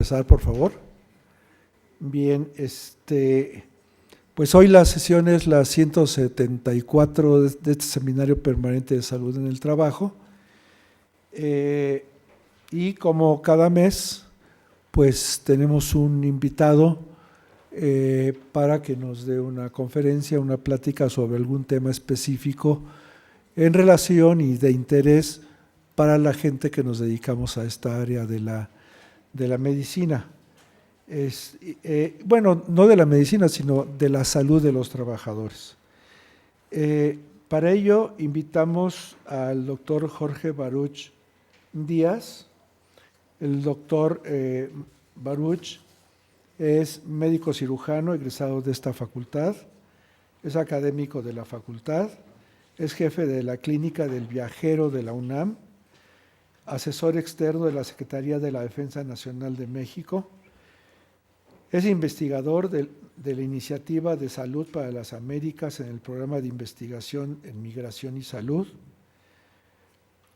Empezar, por favor. Bien, pues hoy la sesión es la 174 de este Seminario Permanente de Salud en el Trabajo. Y como cada mes, pues tenemos un invitado para que nos dé una conferencia, una plática sobre algún tema específico en relación y de interés para la gente que nos dedicamos a esta área de la medicina. Bueno, no de la medicina, sino de la salud de los trabajadores. Para ello invitamos al doctor Jorge Baruch Díaz. El doctor Baruch es médico cirujano egresado de esta facultad, es académico de la facultad, es jefe de la Clínica del Viajero de la UNAM, asesor externo de la Secretaría de la Defensa Nacional de México, es investigador de la Iniciativa de Salud para las Américas en el Programa de Investigación en Migración y Salud,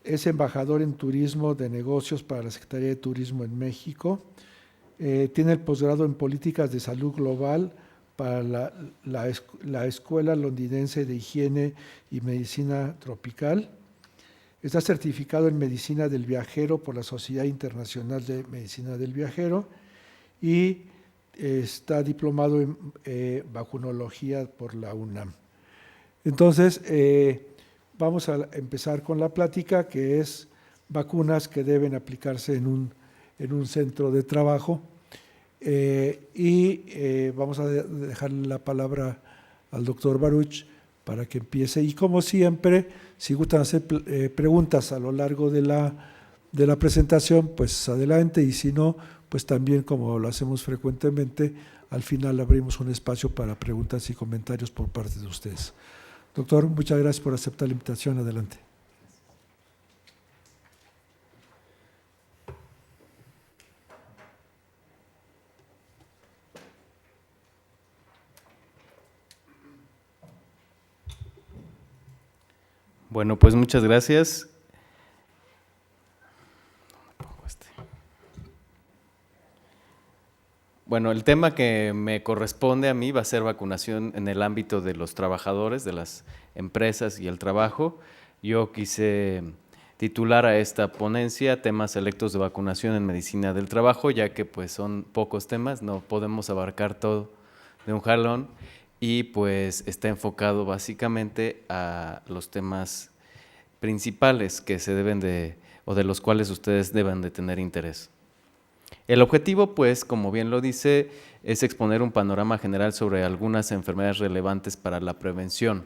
es embajador en Turismo de Negocios para la Secretaría de Turismo en México, tiene el posgrado en Políticas de Salud Global para la Escuela Londinense de Higiene y Medicina Tropical, está certificado en Medicina del Viajero por la Sociedad Internacional de Medicina del Viajero y está diplomado en vacunología por la UNAM. Entonces, vamos a empezar con la plática, que es vacunas que deben aplicarse en un centro de trabajo. Vamos a dejar la palabra al doctor Baruch para que empiece. Y como siempre, si gustan hacer preguntas a lo largo de la presentación, pues adelante, y si no, pues también, como lo hacemos frecuentemente, al final abrimos un espacio para preguntas y comentarios por parte de ustedes. Doctor, muchas gracias por aceptar la invitación. Adelante. Bueno, pues muchas gracias. Bueno, el tema que me corresponde a mí va a ser vacunación en el ámbito de los trabajadores, de las empresas y el trabajo. Yo quise titular a esta ponencia temas selectos de vacunación en medicina del trabajo, ya que pues son pocos temas, no podemos abarcar todo de un jalón, y pues está enfocado básicamente a los temas principales que se deben o de los cuales ustedes deben de tener interés. El objetivo, pues, como bien lo dice, es exponer un panorama general sobre algunas enfermedades relevantes para la prevención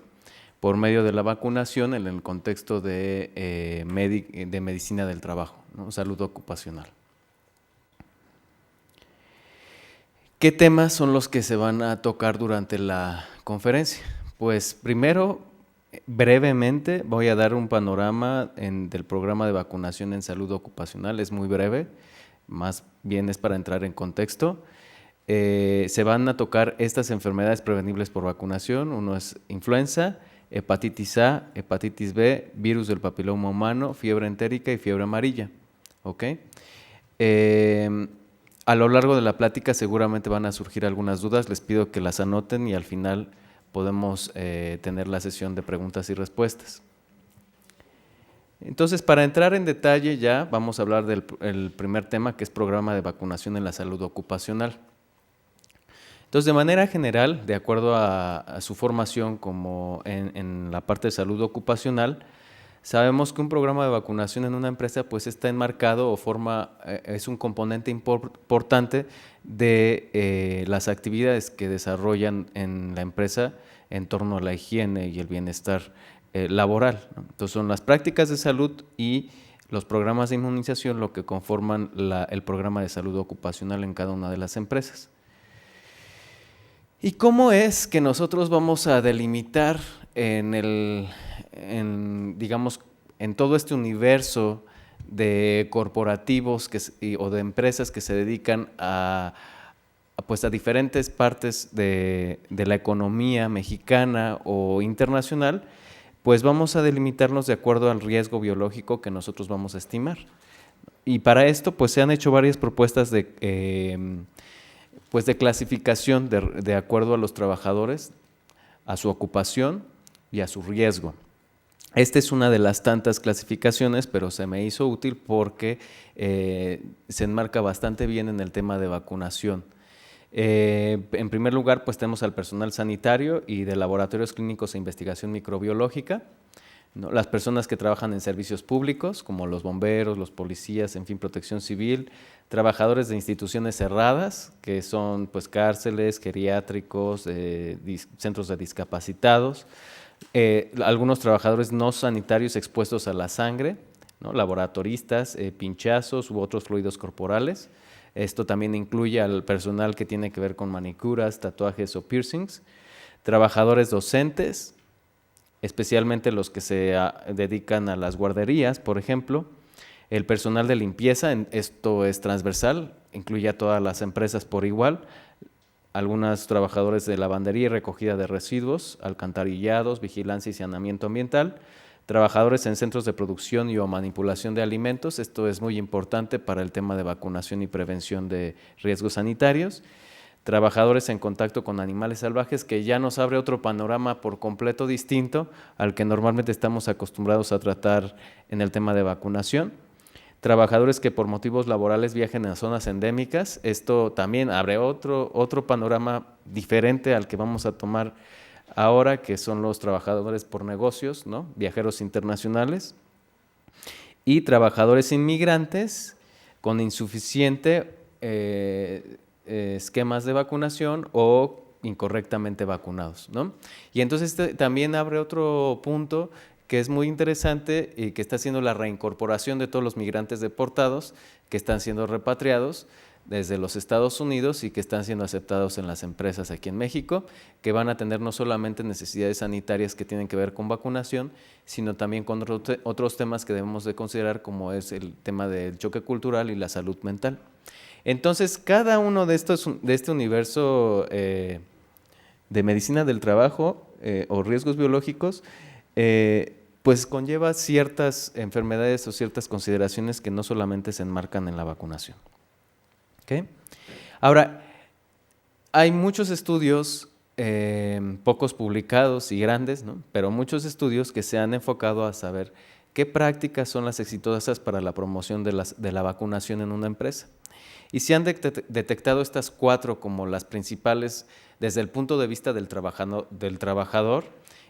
por medio de la vacunación en el contexto de medicina del trabajo, ¿no? Salud ocupacional. ¿Qué temas son los que se van a tocar durante la conferencia? Pues primero, brevemente, voy a dar un panorama del programa de vacunación en salud ocupacional, es muy breve, más bien es para entrar en contexto. Se van a tocar estas enfermedades prevenibles por vacunación. Uno es influenza, hepatitis A, hepatitis B, virus del papiloma humano, fiebre entérica y fiebre amarilla. ¿Okay? A lo largo de la plática seguramente van a surgir algunas dudas, les pido que las anoten y al final podemos tener la sesión de preguntas y respuestas. Entonces, para entrar en detalle ya vamos a hablar del primer tema, que es programa de vacunación en la salud ocupacional. Entonces, de manera general, de acuerdo a su formación como en la parte de salud ocupacional, sabemos que un programa de vacunación en una empresa pues está enmarcado es un componente importante de las actividades que desarrollan en la empresa en torno a la higiene y el bienestar laboral, ¿no? Entonces son las prácticas de salud y los programas de inmunización lo que conforman el programa de salud ocupacional en cada una de las empresas. ¿Y cómo es que nosotros vamos a delimitar digamos, en todo este universo de corporativos o de empresas que se dedican a diferentes partes de la economía mexicana o internacional? Pues vamos a delimitarnos de acuerdo al riesgo biológico que nosotros vamos a estimar. Y para esto, pues se han hecho varias propuestas pues de clasificación de acuerdo a los trabajadores, a su ocupación y a su riesgo. Esta es una de las tantas clasificaciones, pero se me hizo útil porque se enmarca bastante bien en el tema de vacunación. En primer lugar, pues tenemos al personal sanitario y de laboratorios clínicos e investigación microbiológica, ¿no? Las personas que trabajan en servicios públicos, como los bomberos, los policías, en fin, protección civil, trabajadores de instituciones cerradas, que son pues cárceles, geriátricos, centros de discapacitados, algunos trabajadores no sanitarios expuestos a la sangre, ¿no? Laboratoristas, pinchazos u otros fluidos corporales. Esto también incluye al personal que tiene que ver con manicuras, tatuajes o piercings, trabajadores docentes, especialmente los que se dedican a las guarderías, por ejemplo, el personal de limpieza, esto es transversal, incluye a todas las empresas por igual, algunos trabajadores de lavandería y recogida de residuos, alcantarillados, vigilancia y saneamiento ambiental, trabajadores en centros de producción y o manipulación de alimentos, esto es muy importante para el tema de vacunación y prevención de riesgos sanitarios, trabajadores en contacto con animales salvajes, que ya nos abre otro panorama por completo distinto al que normalmente estamos acostumbrados a tratar en el tema de vacunación. Trabajadores que por motivos laborales viajen a zonas endémicas, esto también abre otro panorama diferente al que vamos a tomar ahora, que son los trabajadores por negocios, ¿no? Viajeros internacionales, y trabajadores inmigrantes con insuficiente esquemas de vacunación o incorrectamente vacunados, ¿no? Y entonces también abre otro punto que es muy interesante y que está haciendo la reincorporación de todos los migrantes deportados que están siendo repatriados desde los Estados Unidos y que están siendo aceptados en las empresas aquí en México, que van a tener no solamente necesidades sanitarias que tienen que ver con vacunación, sino también con otros temas que debemos de considerar, como es el tema del choque cultural y la salud mental. Entonces, cada uno de este universo de medicina del trabajo o riesgos biológicos, pues conlleva ciertas enfermedades o ciertas consideraciones que no solamente se enmarcan en la vacunación. ¿Okay? Ahora, hay muchos estudios, pocos publicados y grandes, ¿no? Pero muchos estudios que se han enfocado a saber qué prácticas son las exitosas para la promoción de la vacunación en una empresa. Y se han detectado estas 4 como las principales desde el punto de vista del trabajador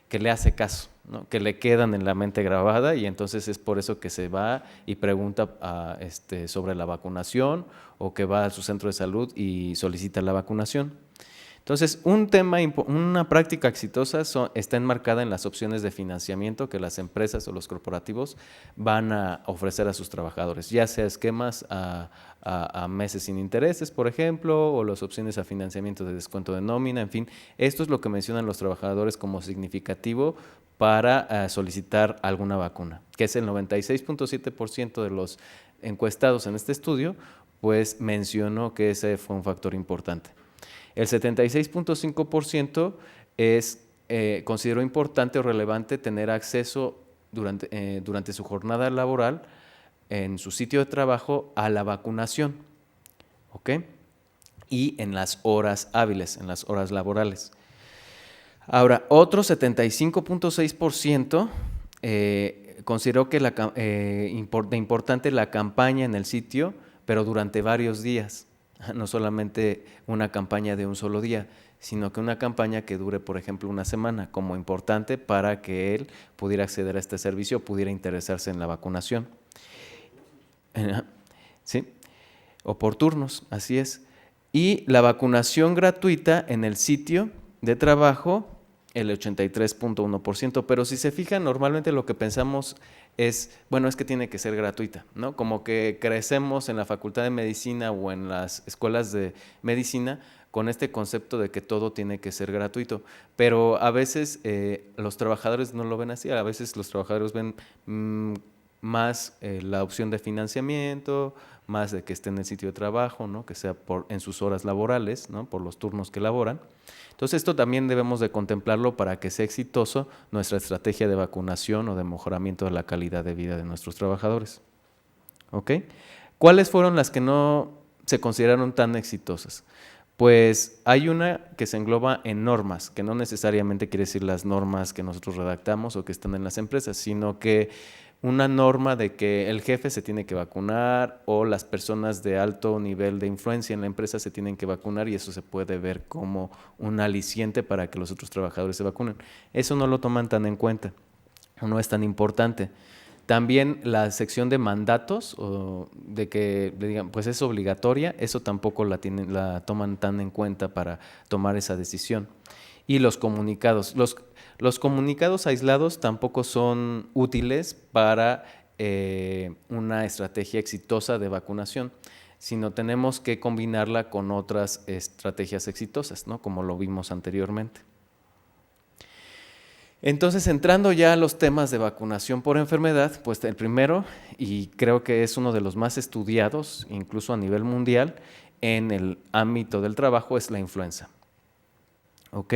que le hace caso, ¿no? Que le quedan en la mente grabada, y entonces es por eso que se va y pregunta sobre la vacunación, o que va a su centro de salud y solicita la vacunación. Entonces, una práctica exitosa está enmarcada en las opciones de financiamiento que las empresas o los corporativos van a ofrecer a sus trabajadores, ya sea esquemas a meses sin intereses, por ejemplo, o las opciones a financiamiento de descuento de nómina, en fin. Esto es lo que mencionan los trabajadores como significativo para solicitar alguna vacuna, que es el 96.7% de los encuestados en este estudio, pues mencionó que ese fue un factor importante. El 76.5% consideró importante o relevante tener acceso durante su jornada laboral en su sitio de trabajo a la vacunación, ¿ok? Y en las horas hábiles, en las horas laborales. Ahora, otro 75.6% consideró que importante la campaña en el sitio, pero durante varios días. No solamente una campaña de un solo día, sino que una campaña que dure, por ejemplo, una semana, como importante para que él pudiera acceder a este servicio, pudiera interesarse en la vacunación. ¿Sí? O por turnos, así es. Y la vacunación gratuita en el sitio de trabajo, el 83.1%, pero si se fijan, normalmente lo que pensamos es, bueno, es que tiene que ser gratuita, ¿no? Como que crecemos en la Facultad de Medicina o en las escuelas de medicina con este concepto de que todo tiene que ser gratuito, pero a veces los trabajadores no lo ven así, a veces los trabajadores ven más la opción de financiamiento, más de que esté en el sitio de trabajo, ¿no? Que sea en sus horas laborales, ¿no? Por los turnos que laboran. Entonces, esto también debemos de contemplarlo para que sea exitoso nuestra estrategia de vacunación o de mejoramiento de la calidad de vida de nuestros trabajadores. ¿ok? ¿Cuáles fueron las que no se consideraron tan exitosas? Pues hay una que se engloba en normas, que no necesariamente quiere decir las normas que nosotros redactamos o que están en las empresas, sino que una norma de que el jefe se tiene que vacunar o las personas de alto nivel de influencia en la empresa se tienen que vacunar, y eso se puede ver como un aliciente para que los otros trabajadores se vacunen. Eso no lo toman tan en cuenta, no es tan importante. También la sección de mandatos, o de que digan, pues es obligatoria, eso tampoco la toman tan en cuenta para tomar esa decisión. Y los comunicados. Los comunicados aislados tampoco son útiles para una estrategia exitosa de vacunación, sino tenemos que combinarla con otras estrategias exitosas, ¿no? Como lo vimos anteriormente. Entonces, entrando ya a los temas de vacunación por enfermedad, pues el primero, y creo que es uno de los más estudiados, incluso a nivel mundial, en el ámbito del trabajo, es la influenza. ¿Ok?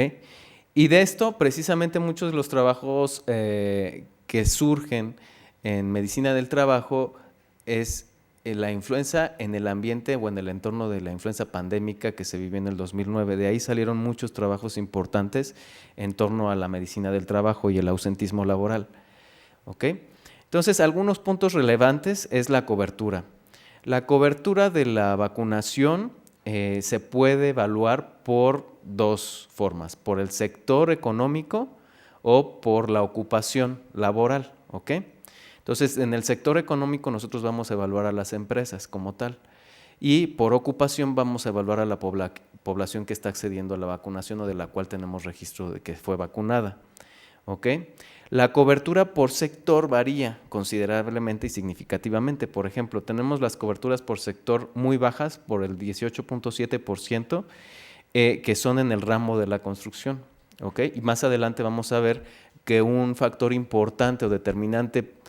Y de esto, precisamente muchos de los trabajos que surgen en medicina del trabajo es la influenza en el ambiente o en el entorno de la influenza pandémica que se vivió en el 2009. De ahí salieron muchos trabajos importantes en torno a la medicina del trabajo y el ausentismo laboral. ¿Ok? Entonces, algunos puntos relevantes es la cobertura. La cobertura de la vacunación se puede evaluar por dos formas, por el sector económico o por la ocupación laboral. ¿Ok? Entonces, en el sector económico nosotros vamos a evaluar a las empresas como tal, y por ocupación vamos a evaluar a la población que está accediendo a la vacunación o de la cual tenemos registro de que fue vacunada. ¿Ok? La cobertura por sector varía considerablemente y significativamente. Por ejemplo, tenemos las coberturas por sector muy bajas, por el 18.7%, que son en el ramo de la construcción. ¿Ok? Y más adelante vamos a ver que un factor importante o determinante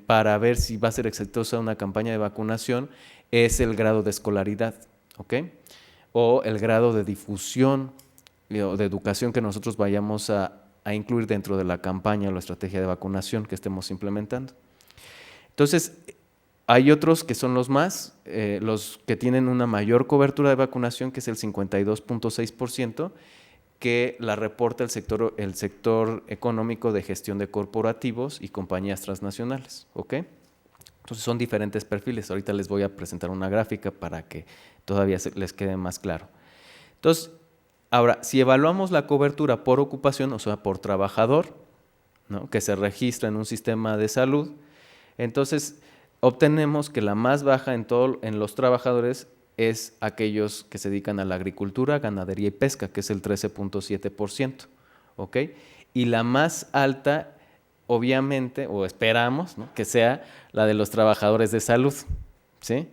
para ver si va a ser exitosa una campaña de vacunación es el grado de escolaridad, ¿ok? O el grado de difusión o de educación que nosotros vayamos a incluir dentro de la campaña o la estrategia de vacunación que estemos implementando. Entonces, hay otros que son los que tienen una mayor cobertura de vacunación, que es el 52.6%, que la reporta el sector económico de gestión de corporativos y compañías transnacionales. ¿Ok? Entonces son diferentes perfiles. Ahorita les voy a presentar una gráfica para que todavía les quede más claro. Entonces, ahora, si evaluamos la cobertura por ocupación, o sea, por trabajador, ¿no?, que se registra en un sistema de salud, entonces obtenemos que la más baja en los trabajadores es aquellos que se dedican a la agricultura, ganadería y pesca, que es el 13.7%, ¿ok? Y la más alta, obviamente, o esperamos, ¿no?, que sea la de los trabajadores de salud, ¿sí?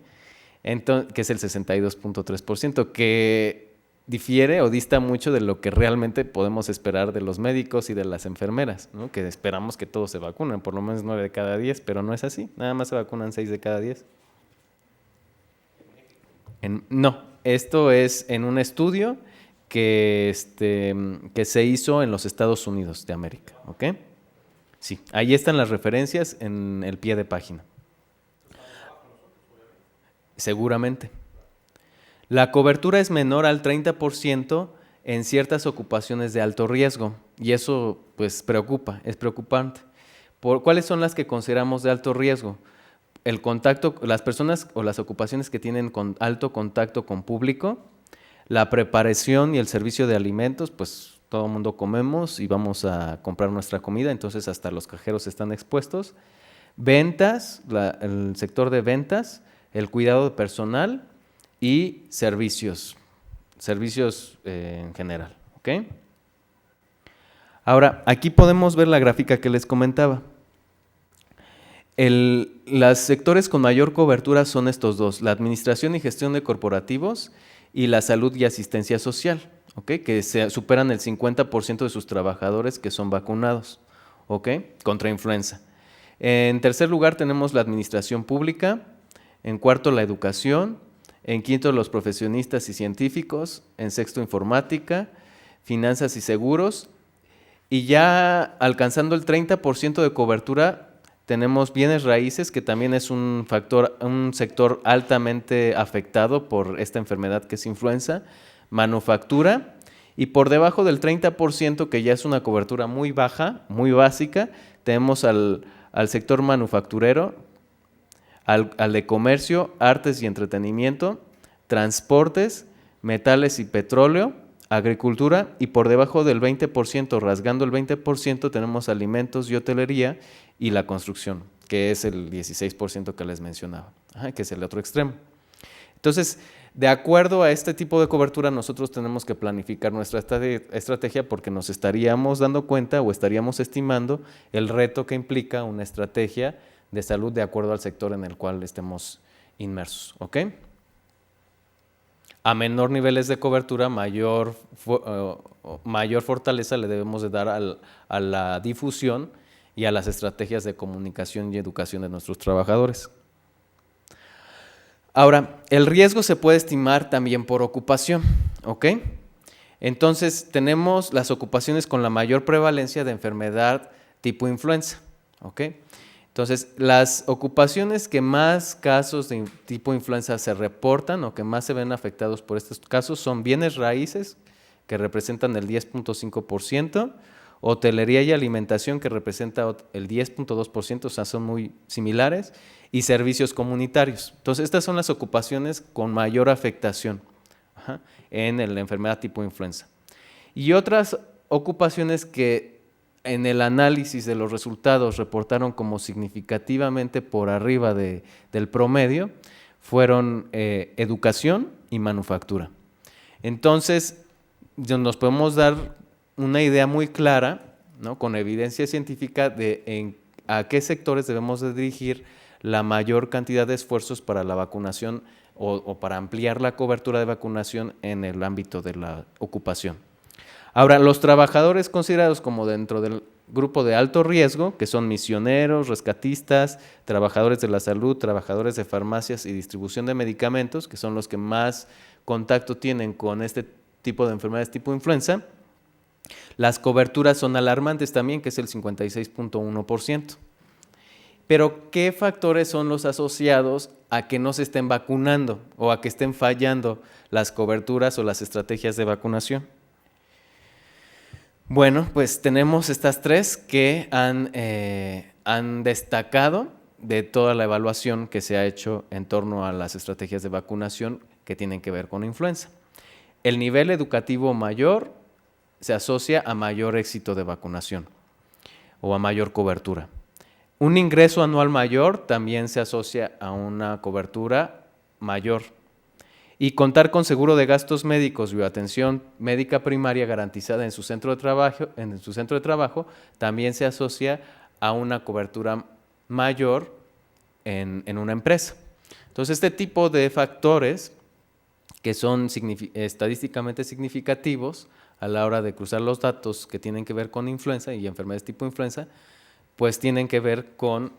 Entonces, que es el 62.3%, que difiere o dista mucho de lo que realmente podemos esperar de los médicos y de las enfermeras, ¿no?, que esperamos que todos se vacunen, por lo menos 9 de cada 10, pero no es así, nada más se vacunan 6 de cada 10. No, esto es en un estudio que se hizo en los Estados Unidos de América, ¿ok? Sí, ahí están las referencias en el pie de página. Seguramente. La cobertura es menor al 30% en ciertas ocupaciones de alto riesgo, y eso pues preocupa, es preocupante. ¿Cuáles son las que consideramos de alto riesgo? El contacto, las personas o las ocupaciones que tienen alto contacto con público, la preparación y el servicio de alimentos, pues todo el mundo comemos y vamos a comprar nuestra comida, entonces hasta los cajeros están expuestos. Ventas, el sector de ventas, el cuidado de personal y servicios en general, ¿ok? Ahora, aquí podemos ver la gráfica que les comentaba. Los sectores con mayor cobertura son estos dos, la administración y gestión de corporativos y la salud y asistencia social, ¿okay?, que superan el 50% de sus trabajadores que son vacunados, ¿okay?, contra influenza. En tercer lugar tenemos la administración pública, en cuarto la educación, en quinto los profesionistas y científicos, en sexto informática, finanzas y seguros, y ya alcanzando el 30% de cobertura tenemos bienes raíces, que también es un sector altamente afectado por esta enfermedad que es influenza, manufactura, y por debajo del 30%, que ya es una cobertura muy baja, muy básica, tenemos al sector manufacturero, al de comercio, artes y entretenimiento, transportes, metales y petróleo, agricultura, y por debajo del 20%, rasgando el 20%, tenemos alimentos y hotelería y la construcción, que es el 16% que les mencionaba, que es el otro extremo. Entonces, de acuerdo a este tipo de cobertura, nosotros tenemos que planificar nuestra estrategia, porque nos estaríamos dando cuenta o estaríamos estimando el reto que implica una estrategia de salud de acuerdo al sector en el cual estemos inmersos, ¿ok? A menor niveles de cobertura, mayor fortaleza le debemos de dar a la difusión y a las estrategias de comunicación y educación de nuestros trabajadores. Ahora, el riesgo se puede estimar también por ocupación, ¿ok? Entonces, tenemos las ocupaciones con la mayor prevalencia de enfermedad tipo influenza, ¿ok? Entonces, las ocupaciones que más casos de tipo influenza se reportan o que más se ven afectados por estos casos son bienes raíces, que representan el 10.5%, hotelería y alimentación, que representa el 10.2%, o sea, son muy similares, y servicios comunitarios. Entonces, estas son las ocupaciones con mayor afectación en la enfermedad tipo influenza. Y otras ocupaciones que en el análisis de los resultados reportaron como significativamente por arriba del promedio fueron educación y manufactura. Entonces, nos podemos dar una idea muy clara, ¿no?, con evidencia científica de a qué sectores debemos de dirigir la mayor cantidad de esfuerzos para la vacunación o para ampliar la cobertura de vacunación en el ámbito de la ocupación. Ahora, los trabajadores considerados como dentro del grupo de alto riesgo, que son misioneros, rescatistas, trabajadores de la salud, trabajadores de farmacias y distribución de medicamentos, que son los que más contacto tienen con este tipo de enfermedades tipo influenza, las coberturas son alarmantes también, que es el 56.1%. Pero, ¿qué factores son los asociados a que no se estén vacunando o a que estén fallando las coberturas o las estrategias de vacunación? Bueno, pues tenemos estas tres que han destacado de toda la evaluación que se ha hecho en torno a las estrategias de vacunación que tienen que ver con influenza. El nivel educativo mayor se asocia a mayor éxito de vacunación o a mayor cobertura. Un ingreso anual mayor también se asocia a una cobertura mayor. Y contar con seguro de gastos médicos y atención médica primaria garantizada en su centro de trabajo también se asocia a una cobertura mayor en una empresa. Entonces, este tipo de factores que son estadísticamente significativos a la hora de cruzar los datos que tienen que ver con influenza y enfermedades tipo influenza, pues tienen que ver con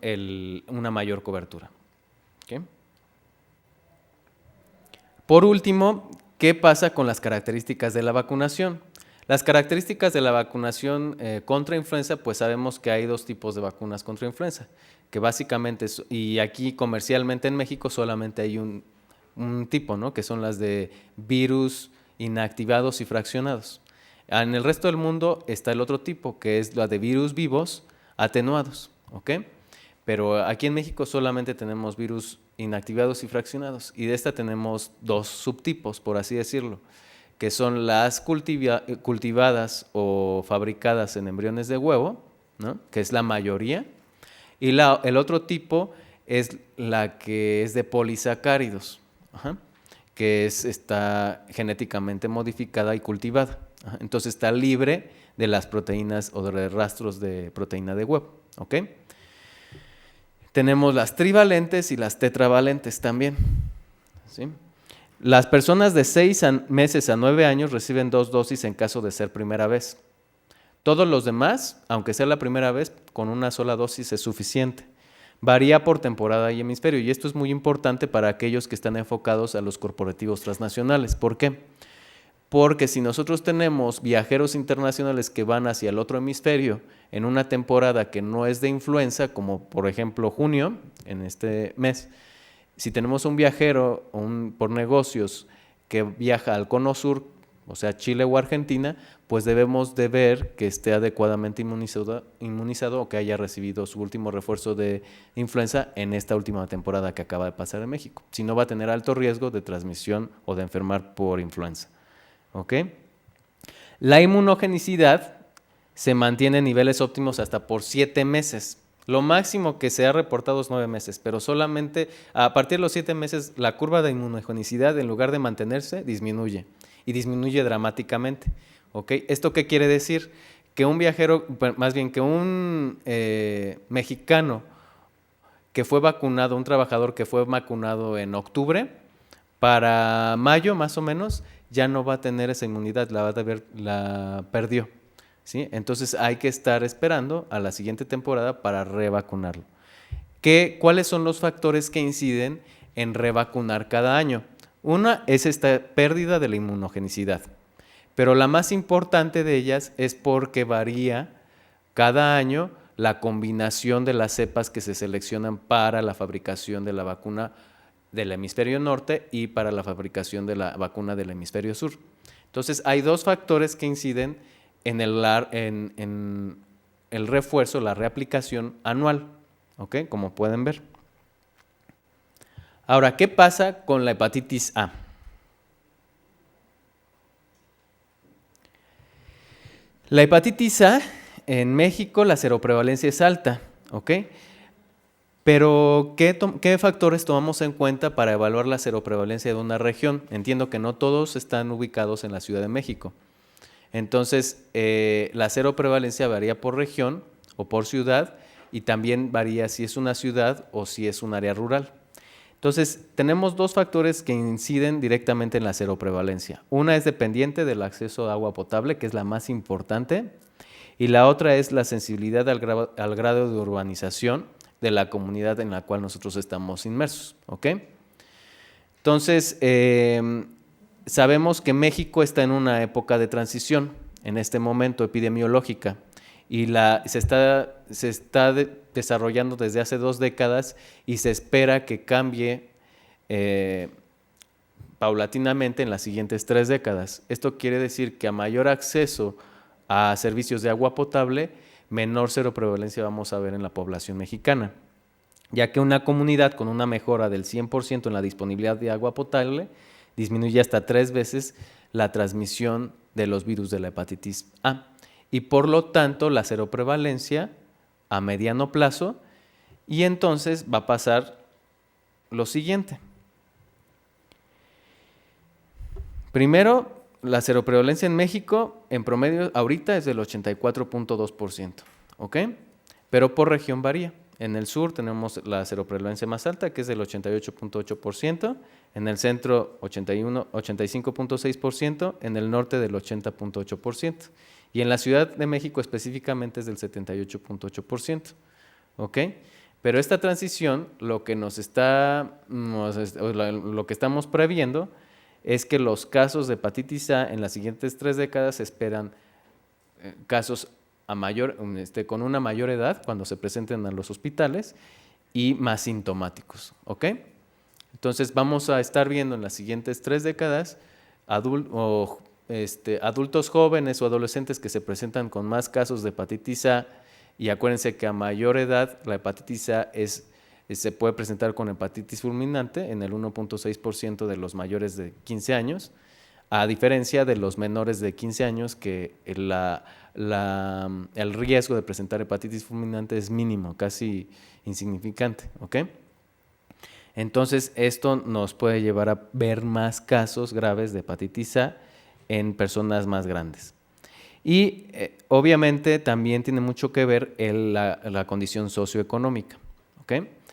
una mayor cobertura. ¿Okay? Por último, ¿qué pasa con las características de la vacunación? Las características de la vacunación contra influenza, pues sabemos que hay dos tipos de vacunas contra influenza, que básicamente, y aquí comercialmente en México solamente hay un tipo, ¿no?, que son las de virus inactivados y fraccionados. En el resto del mundo está el otro tipo, que es la de virus vivos atenuados, ¿ok? Pero aquí en México solamente tenemos virus inactivados y fraccionados, y de esta tenemos dos subtipos, por así decirlo, que son las cultivadas o fabricadas en embriones de huevo, ¿no?, que es la mayoría, y el otro tipo es la que es de polisacáridos, que está genéticamente modificada y cultivada. Entonces está libre de las proteínas o de rastros de proteína de huevo, ¿ok? Tenemos las trivalentes y las tetravalentes también, ¿sí? Las personas de 6 meses a 9 años reciben 2 dosis en caso de ser primera vez. Todos los demás, aunque sea la primera vez, con una sola dosis es suficiente. Varía por temporada y hemisferio, y esto es muy importante para aquellos que están enfocados a los corporativos transnacionales. ¿Por qué? porque si nosotros tenemos viajeros internacionales que van hacia el otro hemisferio en una temporada que no es de influenza, como por ejemplo junio, en este mes, si tenemos un viajero por negocios que viaja al cono sur, o sea, Chile o Argentina, pues debemos de ver que esté adecuadamente inmunizado o que haya recibido su último refuerzo de influenza en esta última temporada que acaba de pasar en México. Si no, va a tener alto riesgo de transmisión o de enfermar por influenza. ¿Ok? La inmunogenicidad se mantiene en niveles óptimos hasta por 7 meses. Lo máximo que se ha reportado es 9 meses, pero solamente a partir de los 7 meses la curva de inmunogenicidad, en lugar de mantenerse, disminuye y disminuye dramáticamente. ¿Ok? ¿Esto qué quiere decir? Que un viajero, más bien que un mexicano que fue vacunado, un trabajador que fue vacunado en octubre, para mayo más o menos ya no va a tener esa inmunidad, la perdió. ¿Sí? Entonces hay que estar esperando a la siguiente temporada para revacunarlo. ¿Cuáles son los factores que inciden en revacunar cada año? Una es esta pérdida de la inmunogenicidad, pero la más importante de ellas es porque varía cada año la combinación de las cepas que se seleccionan para la fabricación de la vacuna del hemisferio norte y para la fabricación de la vacuna del hemisferio sur. Entonces hay dos factores que inciden en el refuerzo, la reaplicación anual, ¿ok? Como pueden ver. Ahora, ¿qué pasa con la hepatitis A? La hepatitis A, en México la seroprevalencia es alta, ¿ok? Pero, ¿qué factores tomamos en cuenta para evaluar la seroprevalencia de una región? Entiendo que no todos están ubicados en la Ciudad de México. Entonces, la seroprevalencia varía por región o por ciudad y también varía si es una ciudad o si es un área rural. Entonces, tenemos dos factores que inciden directamente en la seroprevalencia. Una es dependiente del acceso a agua potable, que es la más importante, y la otra es la sensibilidad al grado de urbanización de la comunidad en la cual nosotros estamos inmersos. ¿Ok? Entonces, sabemos que México está en una época de transición en este momento epidemiológica y se está desarrollando desde hace 2 décadas y se espera que cambie paulatinamente en las siguientes 3 décadas. Esto quiere decir que a mayor acceso a servicios de agua potable, menor seroprevalencia vamos a ver en la población mexicana, ya que una comunidad con una mejora del 100% en la disponibilidad de agua potable disminuye hasta 3 veces la transmisión de los virus de la hepatitis A. Y por lo tanto, la seroprevalencia a mediano plazo, y entonces va a pasar lo siguiente. Primero, la seroprevalencia en México, en promedio, ahorita es del 84.2%, ¿ok? Pero por región varía. En el sur tenemos la seroprevalencia más alta, que es del 88.8%, en el centro 85.6%, en el norte del 80.8%, y en la Ciudad de México específicamente es del 78.8%, ¿ok? Pero esta transición, lo que estamos previendo es que los casos de hepatitis A en las siguientes 3 décadas se esperan casos con una mayor edad cuando se presenten a los hospitales y más sintomáticos, ¿ok? Entonces vamos a estar viendo en las siguientes 3 décadas adultos jóvenes o adolescentes que se presentan con más casos de hepatitis A, y acuérdense que a mayor edad la hepatitis A se puede presentar con hepatitis fulminante en el 1.6% de los mayores de 15 años, a diferencia de los menores de 15 años que el riesgo de presentar hepatitis fulminante es mínimo, casi insignificante, ¿ok? Entonces, esto nos puede llevar a ver más casos graves de hepatitis A en personas más grandes. Y obviamente también tiene mucho que ver la condición socioeconómica, ¿ok?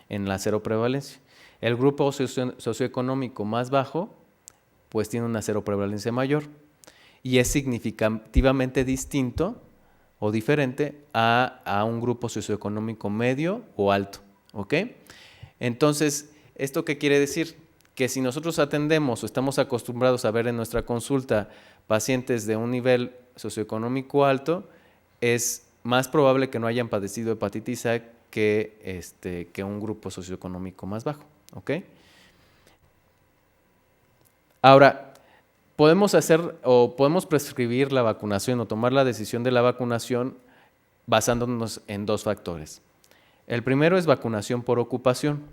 En la seroprevalencia. El grupo socioeconómico más bajo pues tiene una seroprevalencia mayor y es significativamente distinto o diferente a un grupo socioeconómico medio o alto, ¿ok? Entonces, ¿esto qué quiere decir? que si nosotros atendemos o estamos acostumbrados a ver en nuestra consulta pacientes de un nivel socioeconómico alto, es más probable que no hayan padecido hepatitis A que un grupo socioeconómico más bajo, ¿ok? Ahora, podemos prescribir la vacunación o tomar la decisión de la vacunación basándonos en dos factores. El primero es vacunación por ocupación.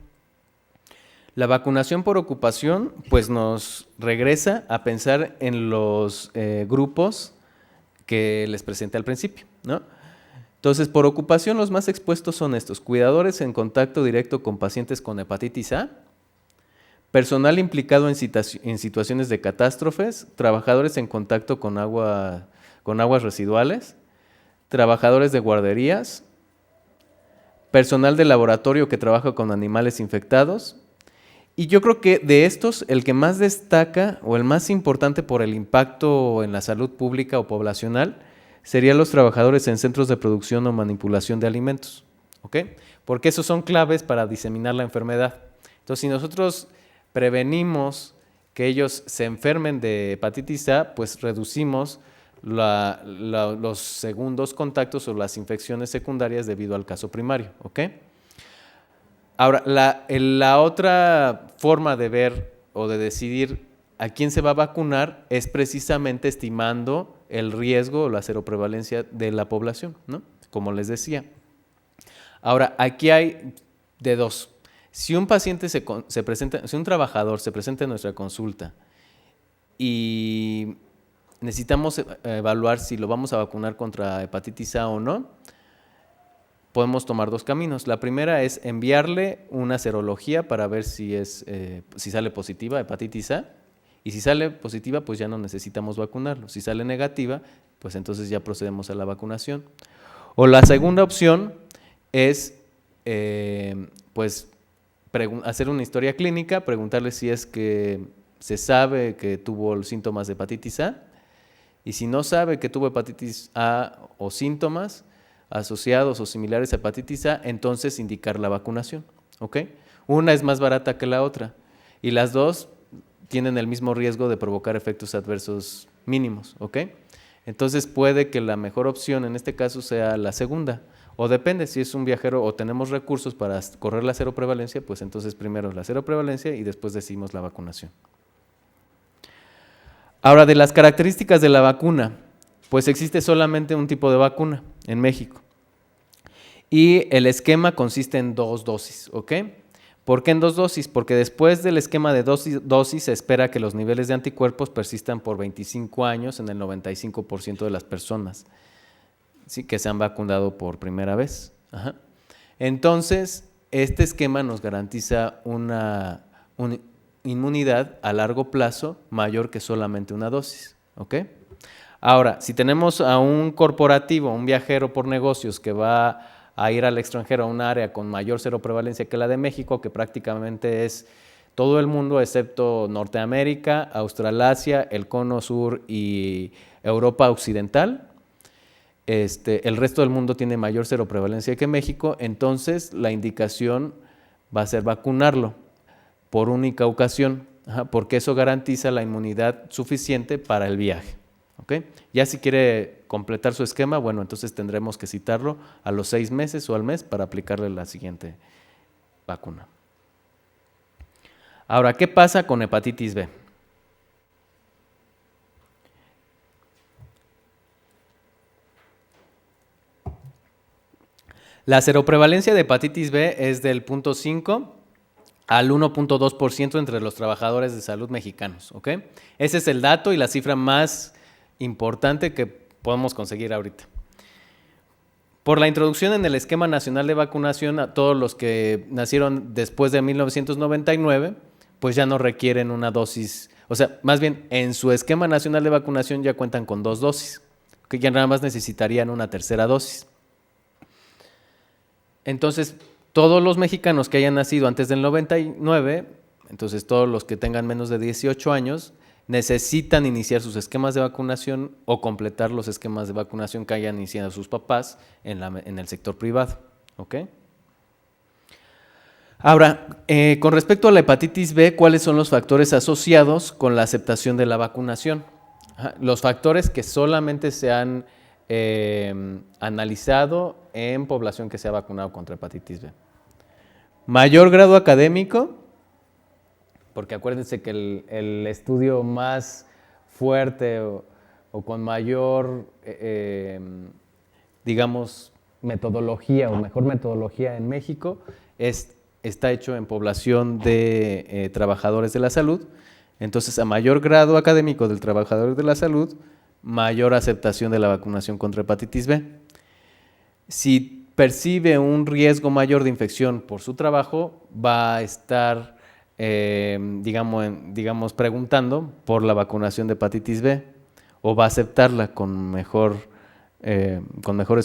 La vacunación por ocupación pues nos regresa a pensar en los grupos que les presenté al principio, ¿no? Entonces, por ocupación los más expuestos son estos: cuidadores en contacto directo con pacientes con hepatitis A, personal implicado en situaciones de catástrofes, trabajadores en contacto con aguas residuales, trabajadores de guarderías, personal de laboratorio que trabaja con animales infectados. Y yo creo que de estos, el que más destaca o el más importante por el impacto en la salud pública o poblacional serían los trabajadores en centros de producción o manipulación de alimentos, ¿ok? Porque esos son claves para diseminar la enfermedad. Entonces, si nosotros prevenimos que ellos se enfermen de hepatitis A, pues reducimos los segundos contactos o las infecciones secundarias debido al caso primario, ¿ok? Ahora, la otra forma de ver o de decidir a quién se va a vacunar es precisamente estimando el riesgo o la seroprevalencia de la población, ¿no? Como les decía. Ahora, aquí hay de dos. Si un paciente si un trabajador se presenta en nuestra consulta y necesitamos evaluar si lo vamos a vacunar contra hepatitis A o no, podemos tomar dos caminos. La primera es enviarle una serología para ver si sale positiva hepatitis A, y si sale positiva, pues ya no necesitamos vacunarlo. Si sale negativa, pues entonces ya procedemos a la vacunación. O la segunda opción es pues hacer una historia clínica, preguntarle si es que se sabe que tuvo los síntomas de hepatitis A, y si no sabe que tuvo hepatitis A o síntomas asociados o similares a hepatitis A, entonces indicar la vacunación, ¿ok? Una es más barata que la otra y las dos tienen el mismo riesgo de provocar efectos adversos mínimos, ¿ok? Entonces puede que la mejor opción en este caso sea la segunda, o depende, si es un viajero o tenemos recursos para correr la seroprevalencia, pues entonces primero la seroprevalencia y después decimos la vacunación. Ahora, de las características de la vacuna, pues existe solamente un tipo de vacuna en México. Y el esquema consiste en 2 dosis, ¿ok? ¿Por qué en 2 dosis? Porque después del esquema de dosis se espera que los niveles de anticuerpos persistan por 25 años en el 95% de las personas, ¿sí?, que se han vacunado por primera vez. Ajá. Entonces, este esquema nos garantiza una inmunidad a largo plazo mayor que solamente una dosis, ¿ok? Ahora, si tenemos a un corporativo, un viajero por negocios que va a ir al extranjero a un área con mayor seroprevalencia que la de México, que prácticamente es todo el mundo excepto Norteamérica, Australasia, el Cono Sur y Europa Occidental, el resto del mundo tiene mayor seroprevalencia que México, entonces la indicación va a ser vacunarlo por única ocasión, porque eso garantiza la inmunidad suficiente para el viaje. ¿Okay? Ya si quiere completar su esquema, bueno, entonces tendremos que citarlo a los 6 meses o al mes para aplicarle la siguiente vacuna. Ahora, ¿qué pasa con hepatitis B? La seroprevalencia de hepatitis B es del 0.5 al 1.2% entre los trabajadores de salud mexicanos, ¿ok? Ese es el dato y la cifra más importante que podemos conseguir ahorita. Por la introducción en el Esquema Nacional de Vacunación, a todos los que nacieron después de 1999, pues ya no requieren una dosis, o sea, más bien en su Esquema Nacional de Vacunación ya cuentan con 2 dosis, que ya nada más necesitarían una tercera dosis. Entonces, todos los mexicanos que hayan nacido antes del 99, entonces todos los que tengan menos de 18 años, necesitan iniciar sus esquemas de vacunación o completar los esquemas de vacunación que hayan iniciado sus papás en el sector privado, ¿ok? Ahora, con respecto a la hepatitis B, ¿cuáles son los factores asociados con la aceptación de la vacunación? Los factores que solamente se han analizado en población que se ha vacunado contra hepatitis B. Mayor grado académico, porque acuérdense que el estudio más fuerte o con mayor, digamos, metodología o mejor metodología en México está hecho en población de trabajadores de la salud. Entonces, a mayor grado académico del trabajador de la salud, mayor aceptación de la vacunación contra hepatitis B. Si percibe un riesgo mayor de infección por su trabajo, va a estar, digamos, preguntando por la vacunación de hepatitis B o va a aceptarla con mejores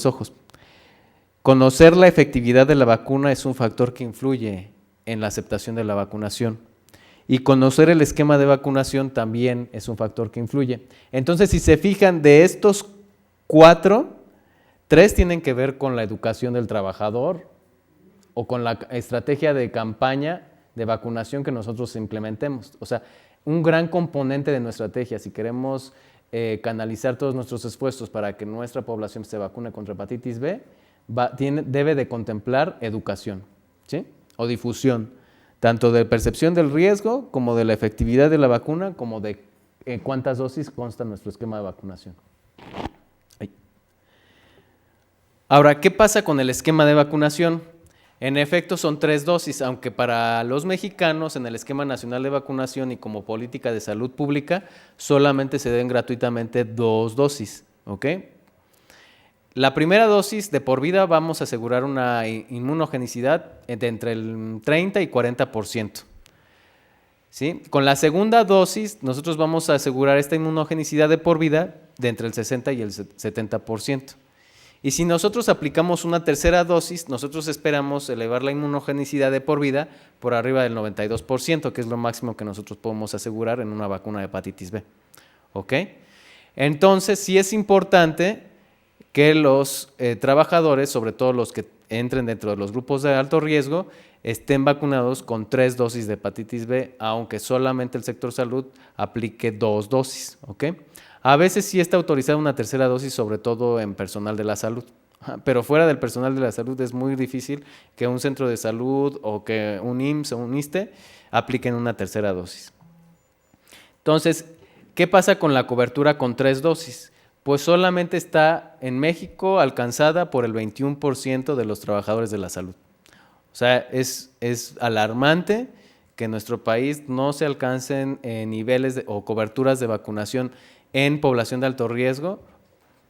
ojos. Conocer la efectividad de la vacuna es un factor que influye en la aceptación de la vacunación. Y conocer el esquema de vacunación también es un factor que influye. Entonces, si se fijan, de estos 4, 3 tienen que ver con la educación del trabajador o con la estrategia de campaña de vacunación que nosotros implementemos. O sea, un gran componente de nuestra estrategia, si queremos canalizar todos nuestros esfuerzos para que nuestra población se vacune contra hepatitis B, debe de contemplar educación, ¿sí? O difusión, tanto de percepción del riesgo como de la efectividad de la vacuna, como de cuántas dosis consta nuestro esquema de vacunación. Ahora, ¿qué pasa con el esquema de vacunación? En efecto, son 3 dosis, aunque para los mexicanos en el esquema nacional de vacunación y como política de salud pública solamente se den gratuitamente 2 dosis, ¿ok? La primera dosis de por vida vamos a asegurar una inmunogenicidad de entre el 30 y 40%. ¿Sí? Con la segunda dosis nosotros vamos a asegurar esta inmunogenicidad de por vida de entre el 60 y el 70%. Y si nosotros aplicamos una tercera dosis, nosotros esperamos elevar la inmunogenicidad de por vida por arriba del 92%, que es lo máximo que nosotros podemos asegurar en una vacuna de hepatitis B. ¿Ok? Entonces, sí es importante que los trabajadores, sobre todo los que entren dentro de los grupos de alto riesgo, estén vacunados con 3 dosis de hepatitis B, aunque solamente el sector salud aplique 2 dosis. ¿Ok? A veces sí está autorizada una tercera dosis, sobre todo en personal de la salud, pero fuera del personal de la salud es muy difícil que un centro de salud o que un IMSS o un ISSSTE apliquen una tercera dosis. Entonces, ¿qué pasa con la cobertura con 3 dosis? Pues solamente está en México alcanzada por el 21% de los trabajadores de la salud. O sea, es alarmante que en nuestro país no se alcancen niveles o coberturas de vacunación en población de alto riesgo,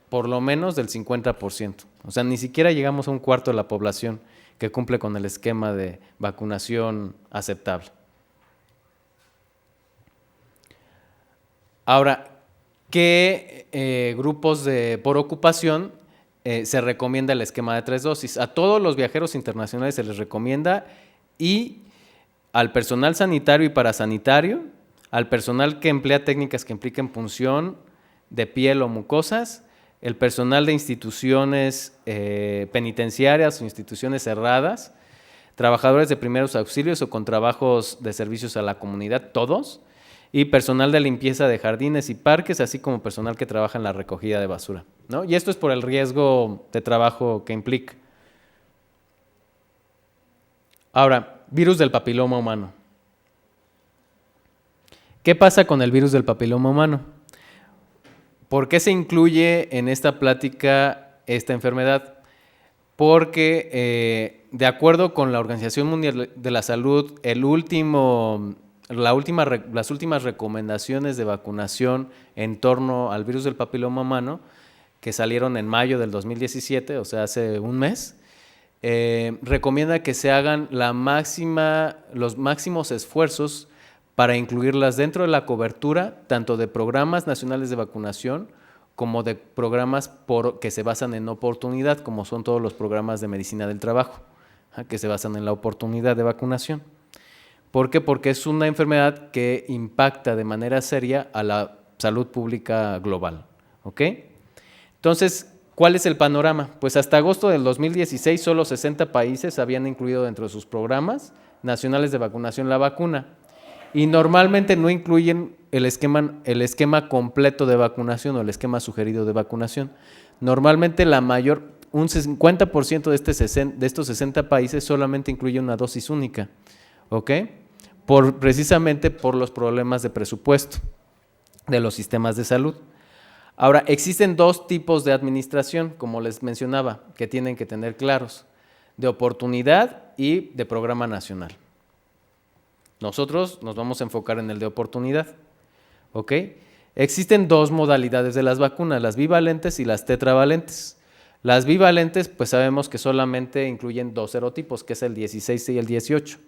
por lo menos del 50%. O sea, ni siquiera llegamos a un cuarto de la población que cumple con el esquema de vacunación aceptable. Ahora, ¿qué grupos por ocupación se recomienda el esquema de 3 dosis? A todos los viajeros internacionales se les recomienda y al personal sanitario y parasanitario, al personal que emplea técnicas que impliquen punción de piel o mucosas, el personal de instituciones penitenciarias o instituciones cerradas, trabajadores de primeros auxilios o con trabajos de servicios a la comunidad, todos, y personal de limpieza de jardines y parques, así como personal que trabaja en la recogida de basura, ¿no? Y esto es por el riesgo de trabajo que implica. Ahora, virus del papiloma humano. ¿Qué pasa con el virus del papiloma humano? ¿Por qué se incluye en esta plática esta enfermedad? Porque de acuerdo con la Organización Mundial de la Salud, las últimas recomendaciones de vacunación en torno al virus del papiloma humano, que salieron en mayo del 2017, o sea, hace un mes, recomienda que se hagan los máximos esfuerzos para incluirlas dentro de la cobertura, tanto de programas nacionales de vacunación como de programas que se basan en oportunidad, como son todos los programas de medicina del trabajo, que se basan en la oportunidad de vacunación. ¿Por qué? Porque es una enfermedad que impacta de manera seria a la salud pública global. ¿Ok? Entonces, ¿cuál es el panorama? Pues hasta agosto del 2016 solo 60 países habían incluido dentro de sus programas nacionales de vacunación la vacuna. Y normalmente no incluyen el esquema completo de vacunación o el esquema sugerido de vacunación. Normalmente un 50% de estos 60 países solamente incluye una dosis única, ¿ok? Precisamente por los problemas de presupuesto de los sistemas de salud. Ahora, existen dos tipos de administración, como les mencionaba, que tienen que tener claros: de oportunidad y de programa nacional. Nosotros nos vamos a enfocar en el de oportunidad, ¿ok? Existen dos modalidades de las vacunas, las bivalentes y las tetravalentes. Las bivalentes, pues sabemos que solamente incluyen dos serotipos, que es el 16 y el 18.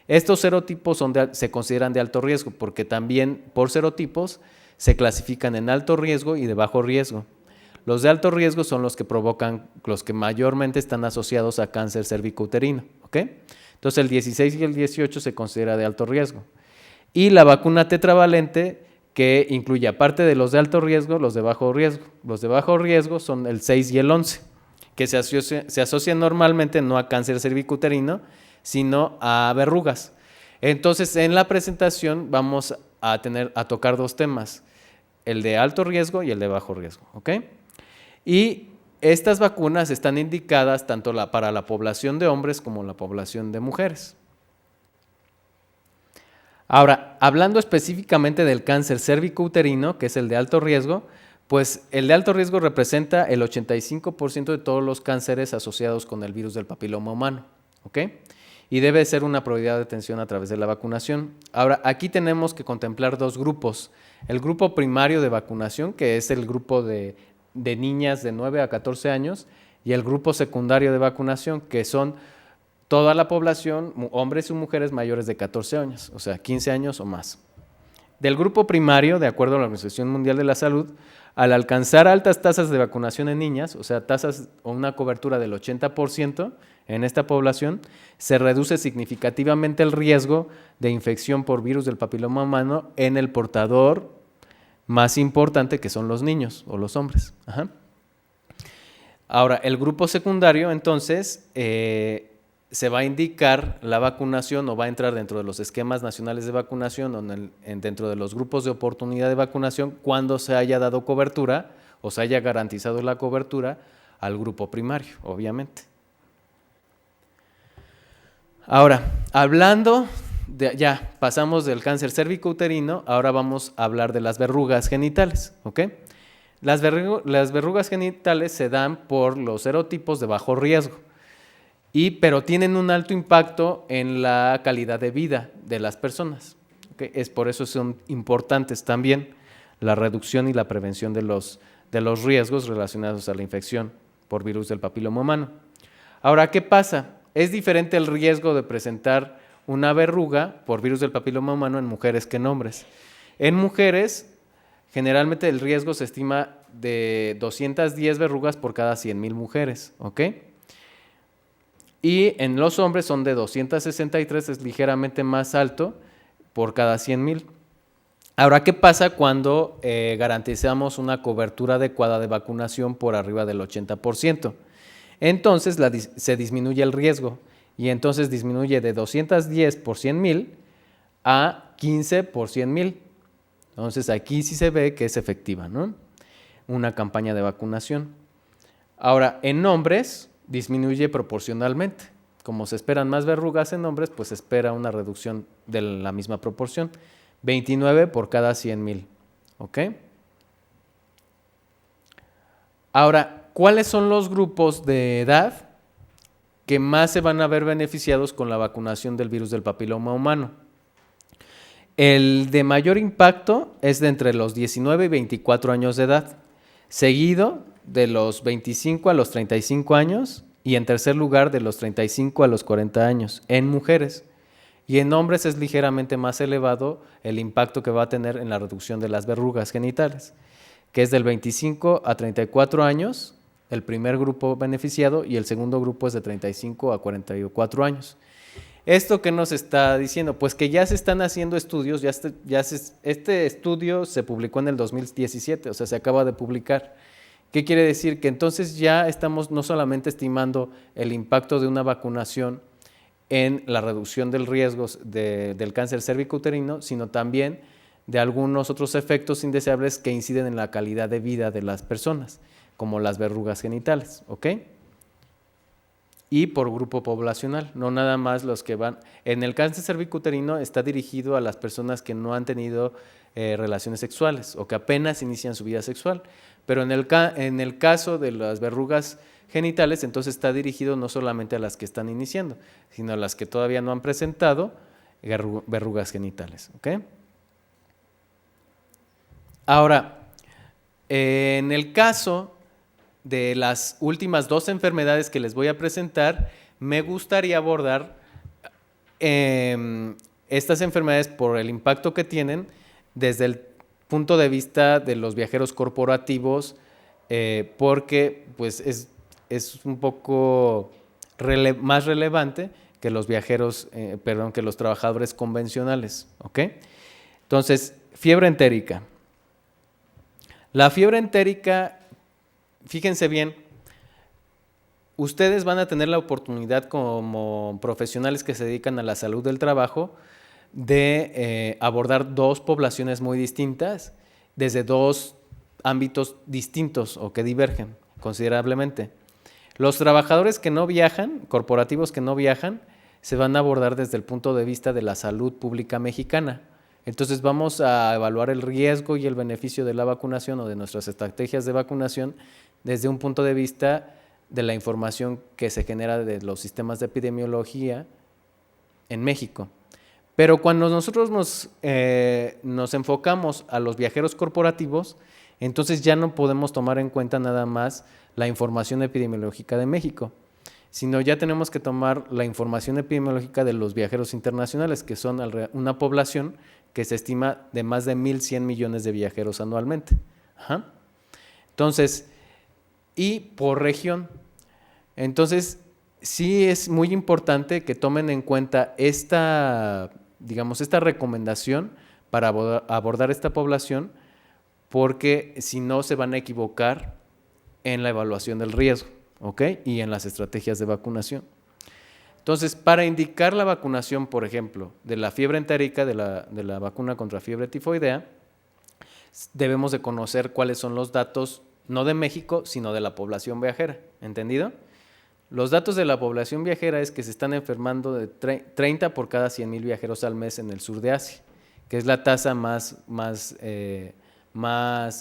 Estos serotipos se consideran de alto riesgo, porque también por serotipos se clasifican en alto riesgo y de bajo riesgo. Los de alto riesgo son los que mayormente están asociados a cáncer cervicouterino, ¿ok? Entonces el 16 y el 18 se considera de alto riesgo. Y la vacuna tetravalente, que incluye, aparte de los de alto riesgo, los de bajo riesgo. Los de bajo riesgo son el 6 y el 11, que se asocian normalmente no a cáncer cervicouterino, sino a verrugas. Entonces, en la presentación vamos a tocar dos temas: el de alto riesgo y el de bajo riesgo, ¿ok? Y estas vacunas están indicadas tanto para la población de hombres como la población de mujeres. Ahora, hablando específicamente del cáncer cervicouterino, que es el de alto riesgo, pues el de alto riesgo representa el 85% de todos los cánceres asociados con el virus del papiloma humano, ¿ok? Y debe ser una prioridad de atención a través de la vacunación. Ahora, aquí tenemos que contemplar dos grupos: el grupo primario de vacunación, que es el grupo de niñas de 9 a 14 años, y el grupo secundario de vacunación, que son toda la población, hombres y mujeres mayores de 14 años, o sea, 15 años o más. Del grupo primario, de acuerdo a la Organización Mundial de la Salud, al alcanzar altas tasas de vacunación en niñas, o sea, tasas o una cobertura del 80% en esta población, se reduce significativamente el riesgo de infección por virus del papiloma humano en el portador más importante, que son los niños o los hombres. Ajá. Ahora, el grupo secundario, entonces, se va a indicar la vacunación o va a entrar dentro de los esquemas nacionales de vacunación o dentro de los grupos de oportunidad de vacunación cuando se haya dado cobertura o se haya garantizado la cobertura al grupo primario, obviamente. Ahora, ya pasamos del cáncer cervicouterino, ahora vamos a hablar de las verrugas genitales, ¿ok? Las verrugas genitales se dan por los serotipos de bajo riesgo, pero tienen un alto impacto en la calidad de vida de las personas, ¿okay? Por eso son importantes también la reducción y la prevención de los riesgos relacionados a la infección por virus del papiloma humano. Ahora, ¿qué pasa? Es diferente el riesgo de presentar una verruga por virus del papiloma humano en mujeres que en hombres. En mujeres, generalmente el riesgo se estima de 210 verrugas por cada 100,000 mujeres, ¿ok? Y en los hombres son de 263, es ligeramente más alto por cada 100,000. Ahora, ¿qué pasa cuando garantizamos una cobertura adecuada de vacunación por arriba del 80%? Entonces se disminuye el riesgo y entonces disminuye de 210 por 100,000 a 15 por 100,000. Entonces aquí sí se ve que es efectiva, ¿no? Una campaña de vacunación. Ahora, en hombres disminuye proporcionalmente. Como se esperan más verrugas en hombres, pues se espera una reducción de la misma proporción, 29 por cada 100,000, ¿ok? Ahora, ¿cuáles son los grupos de edad que más se van a ver beneficiados con la vacunación del virus del papiloma humano? El de mayor impacto es de entre los 19 y 24 años de edad, seguido de los 25 a los 35 años y en tercer lugar de los 35 a los 40 años en mujeres. Y en hombres es ligeramente más elevado el impacto que va a tener en la reducción de las verrugas genitales, que es del 25 a 34 años, el primer grupo beneficiado, y el segundo grupo es de 35 a 44 años. ¿Esto qué nos está diciendo? Pues que ya se están haciendo estudios, este estudio se publicó en el 2017, o sea, se acaba de publicar. ¿Qué quiere decir? Que entonces ya estamos no solamente estimando el impacto de una vacunación en la reducción del riesgo del cáncer cervicouterino, sino también de algunos otros efectos indeseables que inciden en la calidad de vida de las personas, como las verrugas genitales, ¿ok? Y por grupo poblacional, no nada más los que van. En el cáncer cervicouterino está dirigido a las personas que no han tenido relaciones sexuales o que apenas inician su vida sexual, pero en el caso de las verrugas genitales, entonces está dirigido no solamente a las que están iniciando, sino a las que todavía no han presentado verrugas genitales, ¿ok? Ahora, en el caso de las últimas 2 enfermedades que les voy a presentar, me gustaría abordar estas enfermedades por el impacto que tienen desde el punto de vista de los viajeros corporativos, porque pues es un poco más relevante que los viajeros, que los trabajadores convencionales, ¿ok? Entonces, fiebre entérica. La fiebre entérica, fíjense bien, ustedes van a tener la oportunidad como profesionales que se dedican a la salud del trabajo de abordar 2 poblaciones muy distintas desde 2 ámbitos distintos o que divergen considerablemente. Los trabajadores que no viajan, corporativos que no viajan, se van a abordar desde el punto de vista de la salud pública mexicana. Entonces vamos a evaluar el riesgo y el beneficio de la vacunación o de nuestras estrategias de vacunación desde un punto de vista de la información que se genera de los sistemas de epidemiología en México. Pero cuando nosotros nos enfocamos a los viajeros corporativos, entonces ya no podemos tomar en cuenta nada más la información epidemiológica de México, sino ya tenemos que tomar la información epidemiológica de los viajeros internacionales, que son una población que se estima de más de 1.100 millones de viajeros anualmente. Ajá. Entonces, y por región. Entonces, sí es muy importante que tomen en cuenta esta recomendación para abordar esta población, porque si no se van a equivocar en la evaluación del riesgo, ¿ok? Y en las estrategias de vacunación. Entonces, para indicar la vacunación, por ejemplo, de la fiebre entérica, de la vacuna contra fiebre tifoidea, debemos de conocer cuáles son los datos, no de México, sino de la población viajera, ¿entendido? Los datos de la población viajera es que se están enfermando de 30 por cada 100,000 viajeros al mes en el sur de Asia, que es la tasa más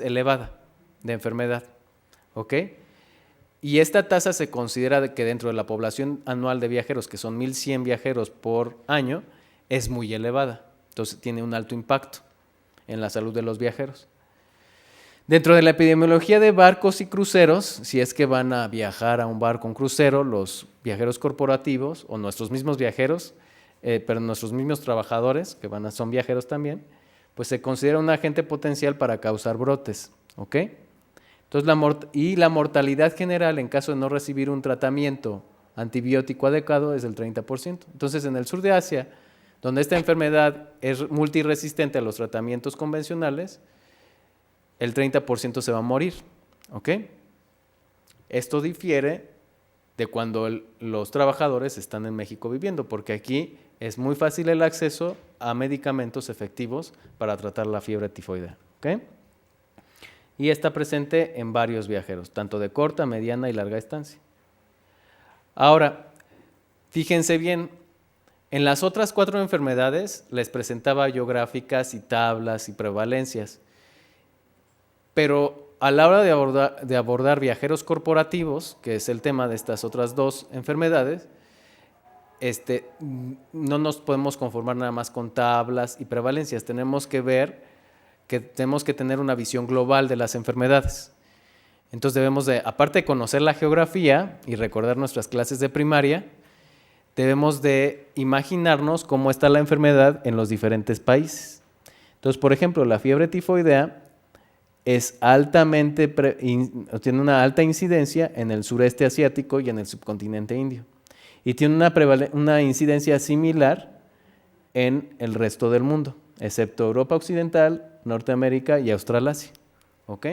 elevada de enfermedad, ¿ok? Y esta tasa se considera que dentro de la población anual de viajeros, que son 1.100 viajeros por año, es muy elevada. Entonces tiene un alto impacto en la salud de los viajeros. Dentro de la epidemiología de barcos y cruceros, si es que van a viajar a un barco, un crucero, los viajeros corporativos o nuestros mismos viajeros, pero nuestros mismos trabajadores, que son viajeros también, pues se considera un agente potencial para causar brotes, ¿ok? Entonces, la mortalidad general en caso de no recibir un tratamiento antibiótico adecuado es del 30%. Entonces, en el sur de Asia, donde esta enfermedad es multiresistente a los tratamientos convencionales, el 30% se va a morir, ¿ok? Esto difiere de cuando los trabajadores están en México viviendo, porque aquí es muy fácil el acceso a medicamentos efectivos para tratar la fiebre tifoidea, ¿ok? Y está presente en varios viajeros, tanto de corta, mediana y larga estancia. Ahora, fíjense bien, en las otras 4 enfermedades les presentaba yo gráficas y tablas y prevalencias, pero a la hora de abordar viajeros corporativos, que es el tema de estas otras 2 enfermedades, no nos podemos conformar nada más con tablas y prevalencias, tenemos que tener una visión global de las enfermedades. Entonces debemos aparte de conocer la geografía y recordar nuestras clases de primaria, debemos de imaginarnos cómo está la enfermedad en los diferentes países. Entonces, por ejemplo, la fiebre tifoidea tiene una alta incidencia en el sureste asiático y en el subcontinente indio. Y tiene una incidencia similar en el resto del mundo, excepto Europa Occidental, Norteamérica y Australasia, ¿ok?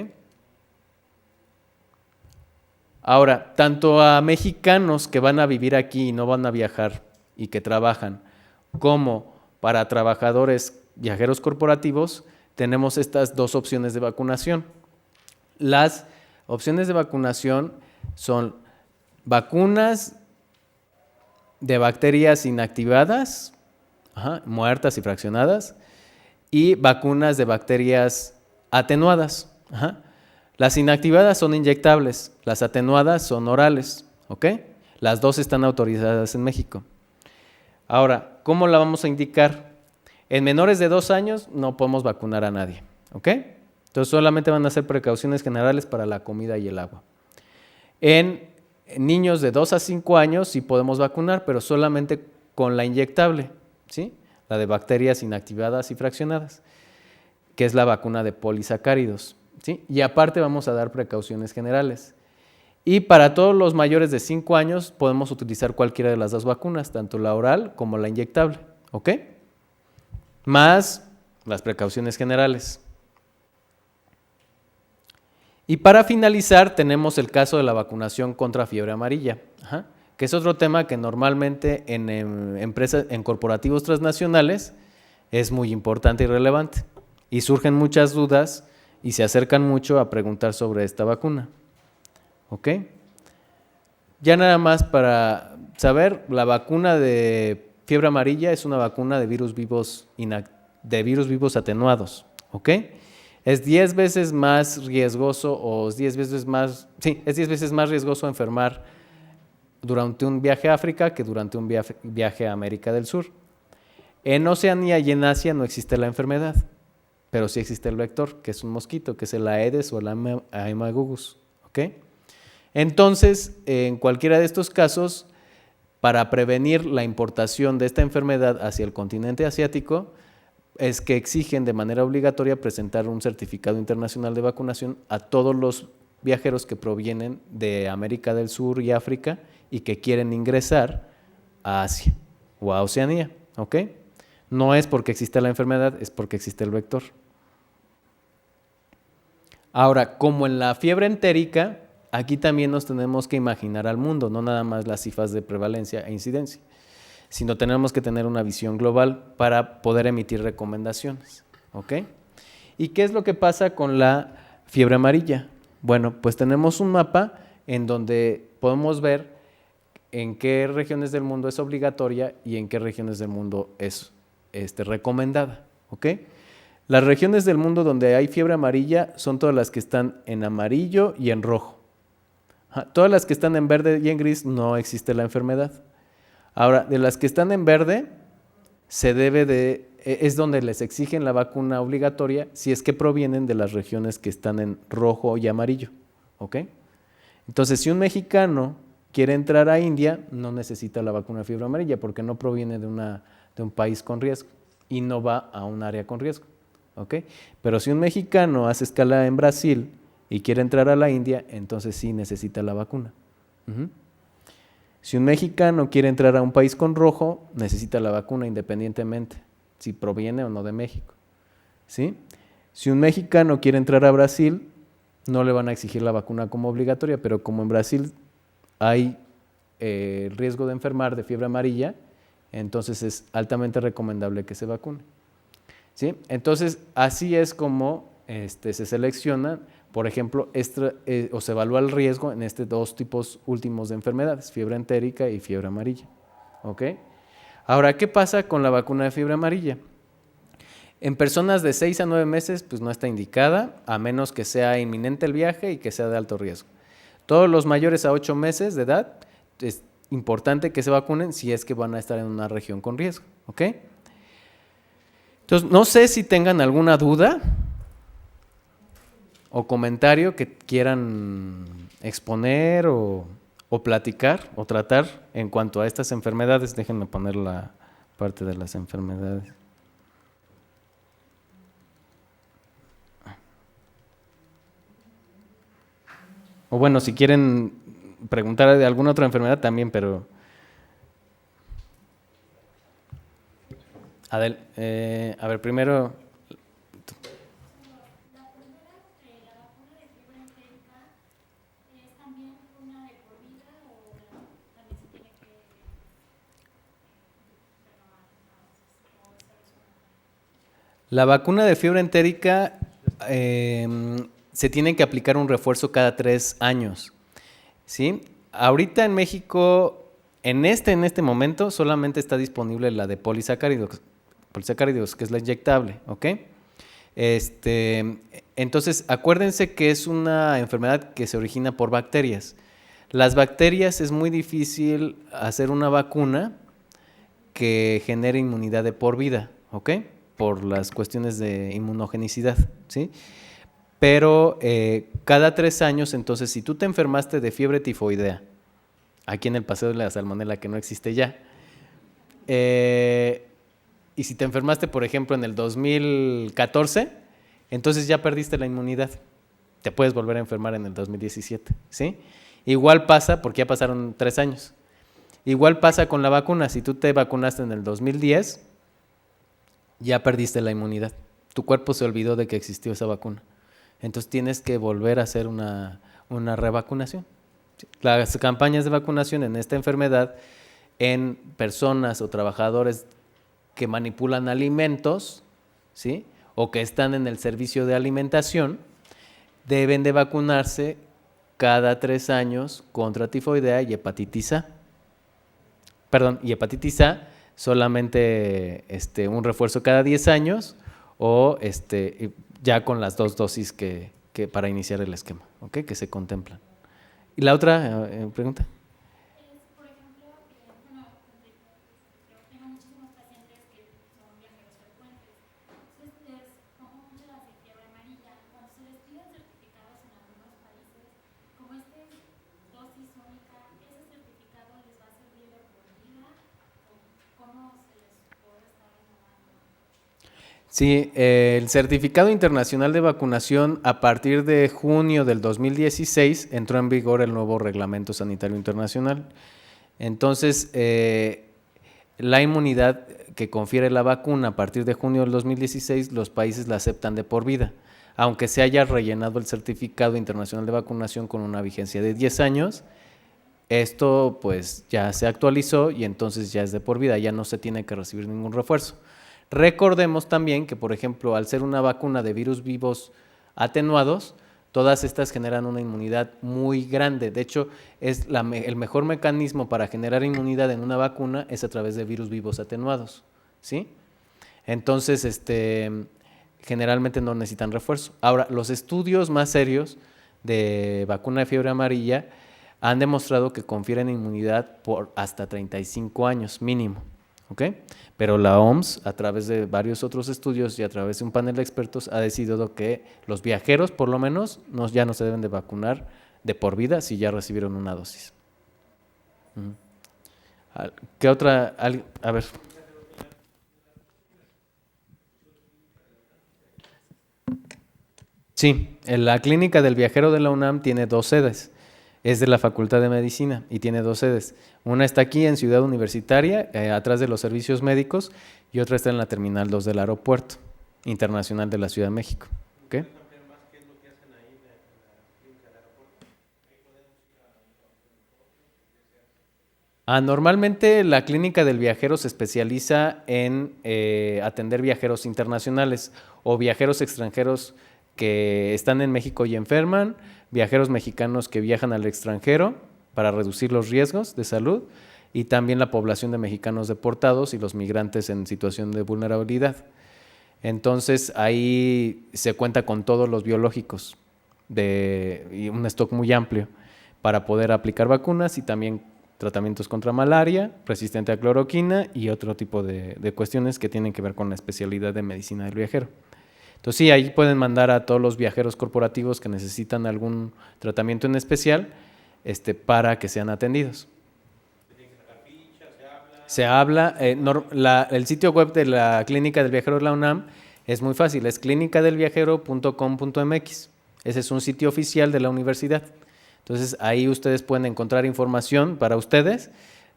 Ahora, tanto a mexicanos que van a vivir aquí y no van a viajar y que trabajan como para trabajadores viajeros corporativos, tenemos estas dos opciones de vacunación. Las opciones de vacunación son vacunas de bacterias inactivadas, muertas y fraccionadas, y vacunas de bacterias atenuadas. Las inactivadas son inyectables, las atenuadas son orales, ¿ok? Las dos están autorizadas en México. Ahora, ¿cómo la vamos a indicar? En menores de 2 años no podemos vacunar a nadie, ¿ok? Entonces solamente van a ser precauciones generales para la comida y el agua. En niños de 2 a 5 años sí podemos vacunar, pero solamente con la inyectable, ¿sí? La de bacterias inactivadas y fraccionadas, que es la vacuna de polisacáridos, ¿sí? Y aparte vamos a dar precauciones generales. Y para todos los mayores de 5 años podemos utilizar cualquiera de las dos vacunas, tanto la oral como la inyectable, ¿ok? Más las precauciones generales. Y para finalizar tenemos el caso de la vacunación contra fiebre amarilla, que es otro tema que normalmente en empresas, en corporativos transnacionales es muy importante y relevante. Y surgen muchas dudas y se acercan mucho a preguntar sobre esta vacuna. ¿Ok? Ya nada más para saber, la vacuna de fiebre amarilla es una vacuna de virus vivos atenuados. ¿Ok? Es 10 veces más riesgoso es 10 veces más riesgoso enfermar durante un viaje a África que durante un viaje a América del Sur. En Oceanía y en Asia no existe la enfermedad, pero sí existe el vector, que es un mosquito, que es el Aedes o el Haemococcus. ¿Ok? Entonces, en cualquiera de estos casos, para prevenir la importación de esta enfermedad hacia el continente asiático, es que exigen de manera obligatoria presentar un certificado internacional de vacunación a todos los viajeros que provienen de América del Sur y África y que quieren ingresar a Asia o a Oceanía, ¿ok? No es porque exista la enfermedad, es porque existe el vector. Ahora, como en la fiebre entérica, aquí también nos tenemos que imaginar al mundo, no nada más las cifras de prevalencia e incidencia, sino tenemos que tener una visión global para poder emitir recomendaciones, ¿ok? ¿Y qué es lo que pasa con la fiebre amarilla? Bueno, pues tenemos un mapa en donde podemos ver en qué regiones del mundo es obligatoria y en qué regiones del mundo es recomendada, ¿ok? Las regiones del mundo donde hay fiebre amarilla son todas las que están en amarillo y en rojo. Todas las que están en verde y en gris no existe la enfermedad. Ahora, de las que están en verde, es donde les exigen la vacuna obligatoria si es que provienen de las regiones que están en rojo y amarillo, ¿ok? Entonces, si un mexicano quiere entrar a India, no necesita la vacuna de fiebre amarilla porque no proviene de un país con riesgo y no va a un área con riesgo, ¿ok? Pero si un mexicano hace escala en Brasil y quiere entrar a la India, entonces sí necesita la vacuna. Si un mexicano quiere entrar a un país con rojo, necesita la vacuna independientemente si proviene o no de México, ¿sí? Si un mexicano quiere entrar a Brasil, no le van a exigir la vacuna como obligatoria, pero como en Brasil hay el riesgo de enfermar de fiebre amarilla, entonces es altamente recomendable que se vacune, ¿sí? Entonces, así es como se selecciona, por ejemplo, o se evalúa el riesgo en estos dos tipos últimos de enfermedades, fiebre entérica y fiebre amarilla, ¿ok? Ahora, ¿qué pasa con la vacuna de fiebre amarilla? En personas de 6 a 9 meses, pues no está indicada, a menos que sea inminente el viaje y que sea de alto riesgo. Todos los mayores a 8 meses de edad, es importante que se vacunen si es que van a estar en una región con riesgo, ¿ok? Entonces, no sé si tengan alguna duda o comentario que quieran exponer o platicar o tratar en cuanto a estas enfermedades. Déjenme poner la parte de las enfermedades. O bueno, si quieren preguntar de alguna otra enfermedad también, pero... a ver, primero... La vacuna de fiebre entérica se tiene que aplicar un refuerzo cada 3 años, ¿sí? Ahorita en México, en este momento, solamente está disponible la de polisacáridos, que es la inyectable, ¿ok? Entonces, acuérdense que es una enfermedad que se origina por bacterias. Las bacterias es muy difícil hacer una vacuna que genere inmunidad de por vida, ¿ok? Por las cuestiones de inmunogenicidad, ¿sí? Pero cada 3 años, entonces, si tú te enfermaste de fiebre tifoidea, aquí en el Paseo de la Salmonela, que no existe ya, y si te enfermaste, por ejemplo, en el 2014, entonces ya perdiste la inmunidad. Te puedes volver a enfermar en el 2017, ¿sí? Igual pasa, porque ya pasaron 3 años. Igual pasa con la vacuna. Si tú te vacunaste en el 2010, ya perdiste la inmunidad. Tu cuerpo se olvidó de que existió esa vacuna. Entonces tienes que volver a hacer una revacunación. Las campañas de vacunación en esta enfermedad en personas o trabajadores que manipulan alimentos, ¿sí? O que están en el servicio de alimentación, deben de vacunarse cada 3 años contra tifoidea y hepatitis A. Perdón, y hepatitis A solamente un refuerzo cada 10 años o ya con las 2 dosis que para iniciar el esquema, ¿ok? Que se contemplan. ¿Y la otra pregunta? Por ejemplo, bueno, yo tengo muchísimos pacientes que son viajeros frecuentes. Entonces, como mucho la fiebre amarilla, cuando se les piden certificados en algunos países, como este es dosis única, ¿ese certificado les va a servir de por vida? ¿O cómo se les puede estar renovando? Sí, el Certificado Internacional de Vacunación, a partir de junio del 2016, entró en vigor el nuevo Reglamento Sanitario Internacional. Entonces, la inmunidad que confiere la vacuna a partir de junio del 2016, los países la aceptan de por vida, aunque se haya rellenado el Certificado Internacional de Vacunación con una vigencia de 10 años. Esto pues ya se actualizó y entonces ya es de por vida, ya no se tiene que recibir ningún refuerzo. Recordemos también que, por ejemplo, al ser una vacuna de virus vivos atenuados, todas estas generan una inmunidad muy grande. De hecho, es el mejor mecanismo para generar inmunidad en una vacuna es a través de virus vivos atenuados, ¿sí? Entonces, generalmente no necesitan refuerzo. Ahora, los estudios más serios de vacuna de fiebre amarilla han demostrado que confieren inmunidad por hasta 35 años mínimo, ¿ok? Pero la OMS, a través de varios otros estudios y a través de un panel de expertos, ha decidido que los viajeros, por lo menos, ya no se deben de vacunar de por vida si ya recibieron una dosis. ¿Qué otra? A ver. Sí, la clínica del viajero de la UNAM tiene 2 sedes. Es de la Facultad de Medicina y tiene 2 sedes. Una está aquí en Ciudad Universitaria, atrás de los servicios médicos, y otra está en la Terminal 2 del Aeropuerto Internacional de la Ciudad de México. ¿Okay? Normalmente la clínica del viajero se especializa en atender viajeros internacionales o viajeros extranjeros que están en México y enferman, viajeros mexicanos que viajan al extranjero para reducir los riesgos de salud y también la población de mexicanos deportados y los migrantes en situación de vulnerabilidad. Entonces ahí se cuenta con todos los biológicos y un stock muy amplio para poder aplicar vacunas y también tratamientos contra malaria, resistente a cloroquina y otro tipo de cuestiones que tienen que ver con la especialidad de medicina del viajero. Entonces sí, ahí pueden mandar a todos los viajeros corporativos que necesitan algún tratamiento en especial para que sean atendidos. Se habla, el sitio web de la Clínica del Viajero de la UNAM es muy fácil, es clinicadelviajero.com.mx. Ese es un sitio oficial de la universidad. Entonces ahí ustedes pueden encontrar información para ustedes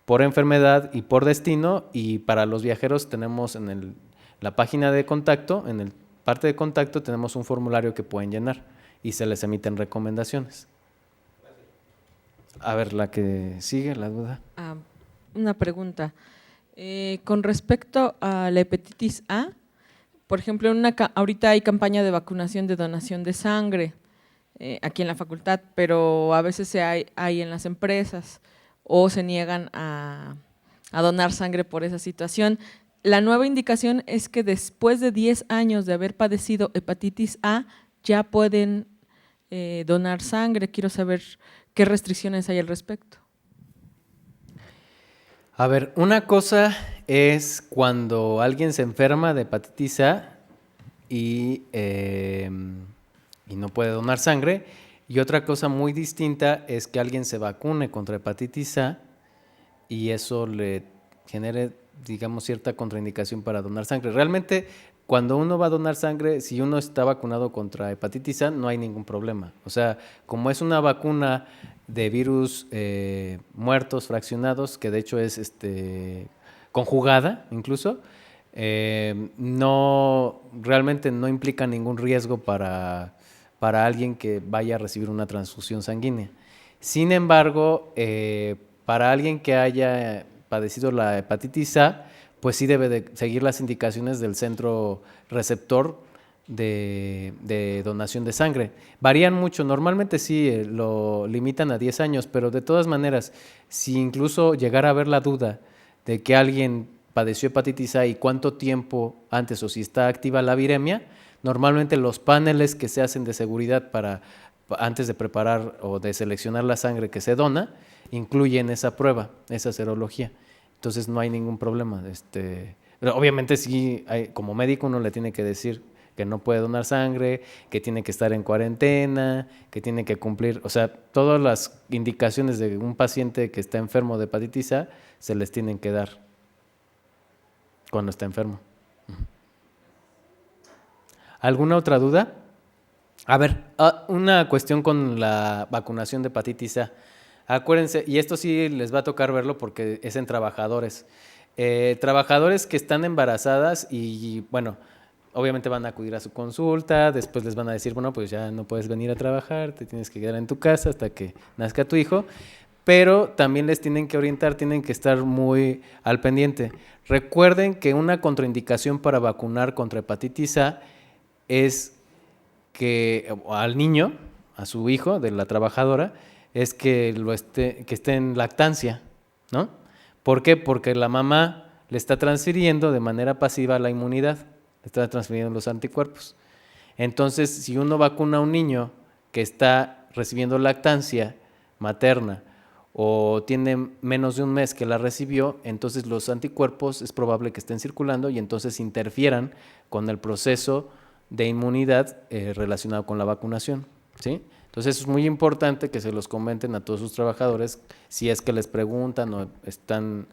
por enfermedad y por destino, y para los viajeros tenemos en la página de contacto, en el parte de contacto tenemos un formulario que pueden llenar y se les emiten recomendaciones. A ver, la que sigue, la duda. Una pregunta. Con respecto a la hepatitis A, por ejemplo, ahorita hay campaña de vacunación de donación de sangre aquí en la facultad, pero a veces hay en las empresas o se niegan a donar sangre por esa situación. La nueva indicación es que después de 10 años de haber padecido hepatitis A, ya pueden donar sangre. Quiero saber qué restricciones hay al respecto. A ver, una cosa es cuando alguien se enferma de hepatitis A y no puede donar sangre, y otra cosa muy distinta es que alguien se vacune contra hepatitis A y eso le genere, digamos, cierta contraindicación para donar sangre. Realmente, cuando uno va a donar sangre, si uno está vacunado contra hepatitis A, no hay ningún problema. O sea, como es una vacuna de virus muertos, fraccionados, que de hecho es conjugada incluso, realmente no implica ningún riesgo para alguien que vaya a recibir una transfusión sanguínea. Sin embargo, para alguien que haya padecido la hepatitis A, pues sí debe de seguir las indicaciones del centro receptor de donación de sangre. Varían mucho, normalmente sí lo limitan a 10 años, pero de todas maneras, si incluso llegara a haber la duda de que alguien padeció hepatitis A y cuánto tiempo antes o si está activa la viremia, normalmente los paneles que se hacen de seguridad antes de preparar o de seleccionar la sangre que se dona, incluyen esa prueba, esa serología. Entonces no hay ningún problema. Pero obviamente sí, como médico uno le tiene que decir que no puede donar sangre, que tiene que estar en cuarentena, que tiene que cumplir, o sea, todas las indicaciones de un paciente que está enfermo de hepatitis A se les tienen que dar cuando está enfermo. ¿Alguna otra duda? A ver, una cuestión con la vacunación de hepatitis A. Acuérdense, y esto sí les va a tocar verlo porque es en trabajadores. Trabajadores que están embarazadas y, bueno, obviamente van a acudir a su consulta, después les van a decir, bueno, pues ya no puedes venir a trabajar, te tienes que quedar en tu casa hasta que nazca tu hijo, pero también les tienen que orientar, tienen que estar muy al pendiente. Recuerden que una contraindicación para vacunar contra hepatitis A es que al niño, a su hijo de la trabajadora, es que esté en lactancia, ¿no? ¿Por qué? Porque la mamá le está transfiriendo de manera pasiva la inmunidad, le está transfiriendo los anticuerpos. Entonces, si uno vacuna a un niño que está recibiendo lactancia materna o tiene menos de un mes que la recibió, entonces los anticuerpos es probable que estén circulando y entonces interfieran con el proceso de inmunidad relacionado con la vacunación, ¿sí? Entonces es muy importante que se los comenten a todos sus trabajadores si es que les preguntan o están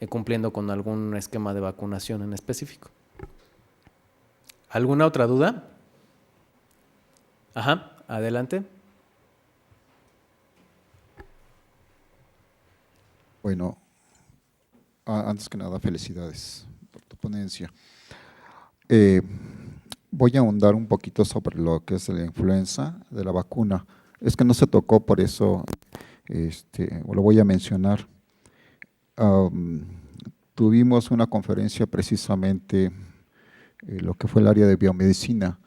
cumpliendo con algún esquema de vacunación en específico. ¿Alguna otra duda? Ajá, adelante. Bueno, antes que nada, felicidades por tu ponencia. Voy a ahondar un poquito sobre lo que es la influenza de la vacuna. Es que no se tocó, por eso lo voy a mencionar. Tuvimos una conferencia precisamente, lo que fue el área de biomedicina,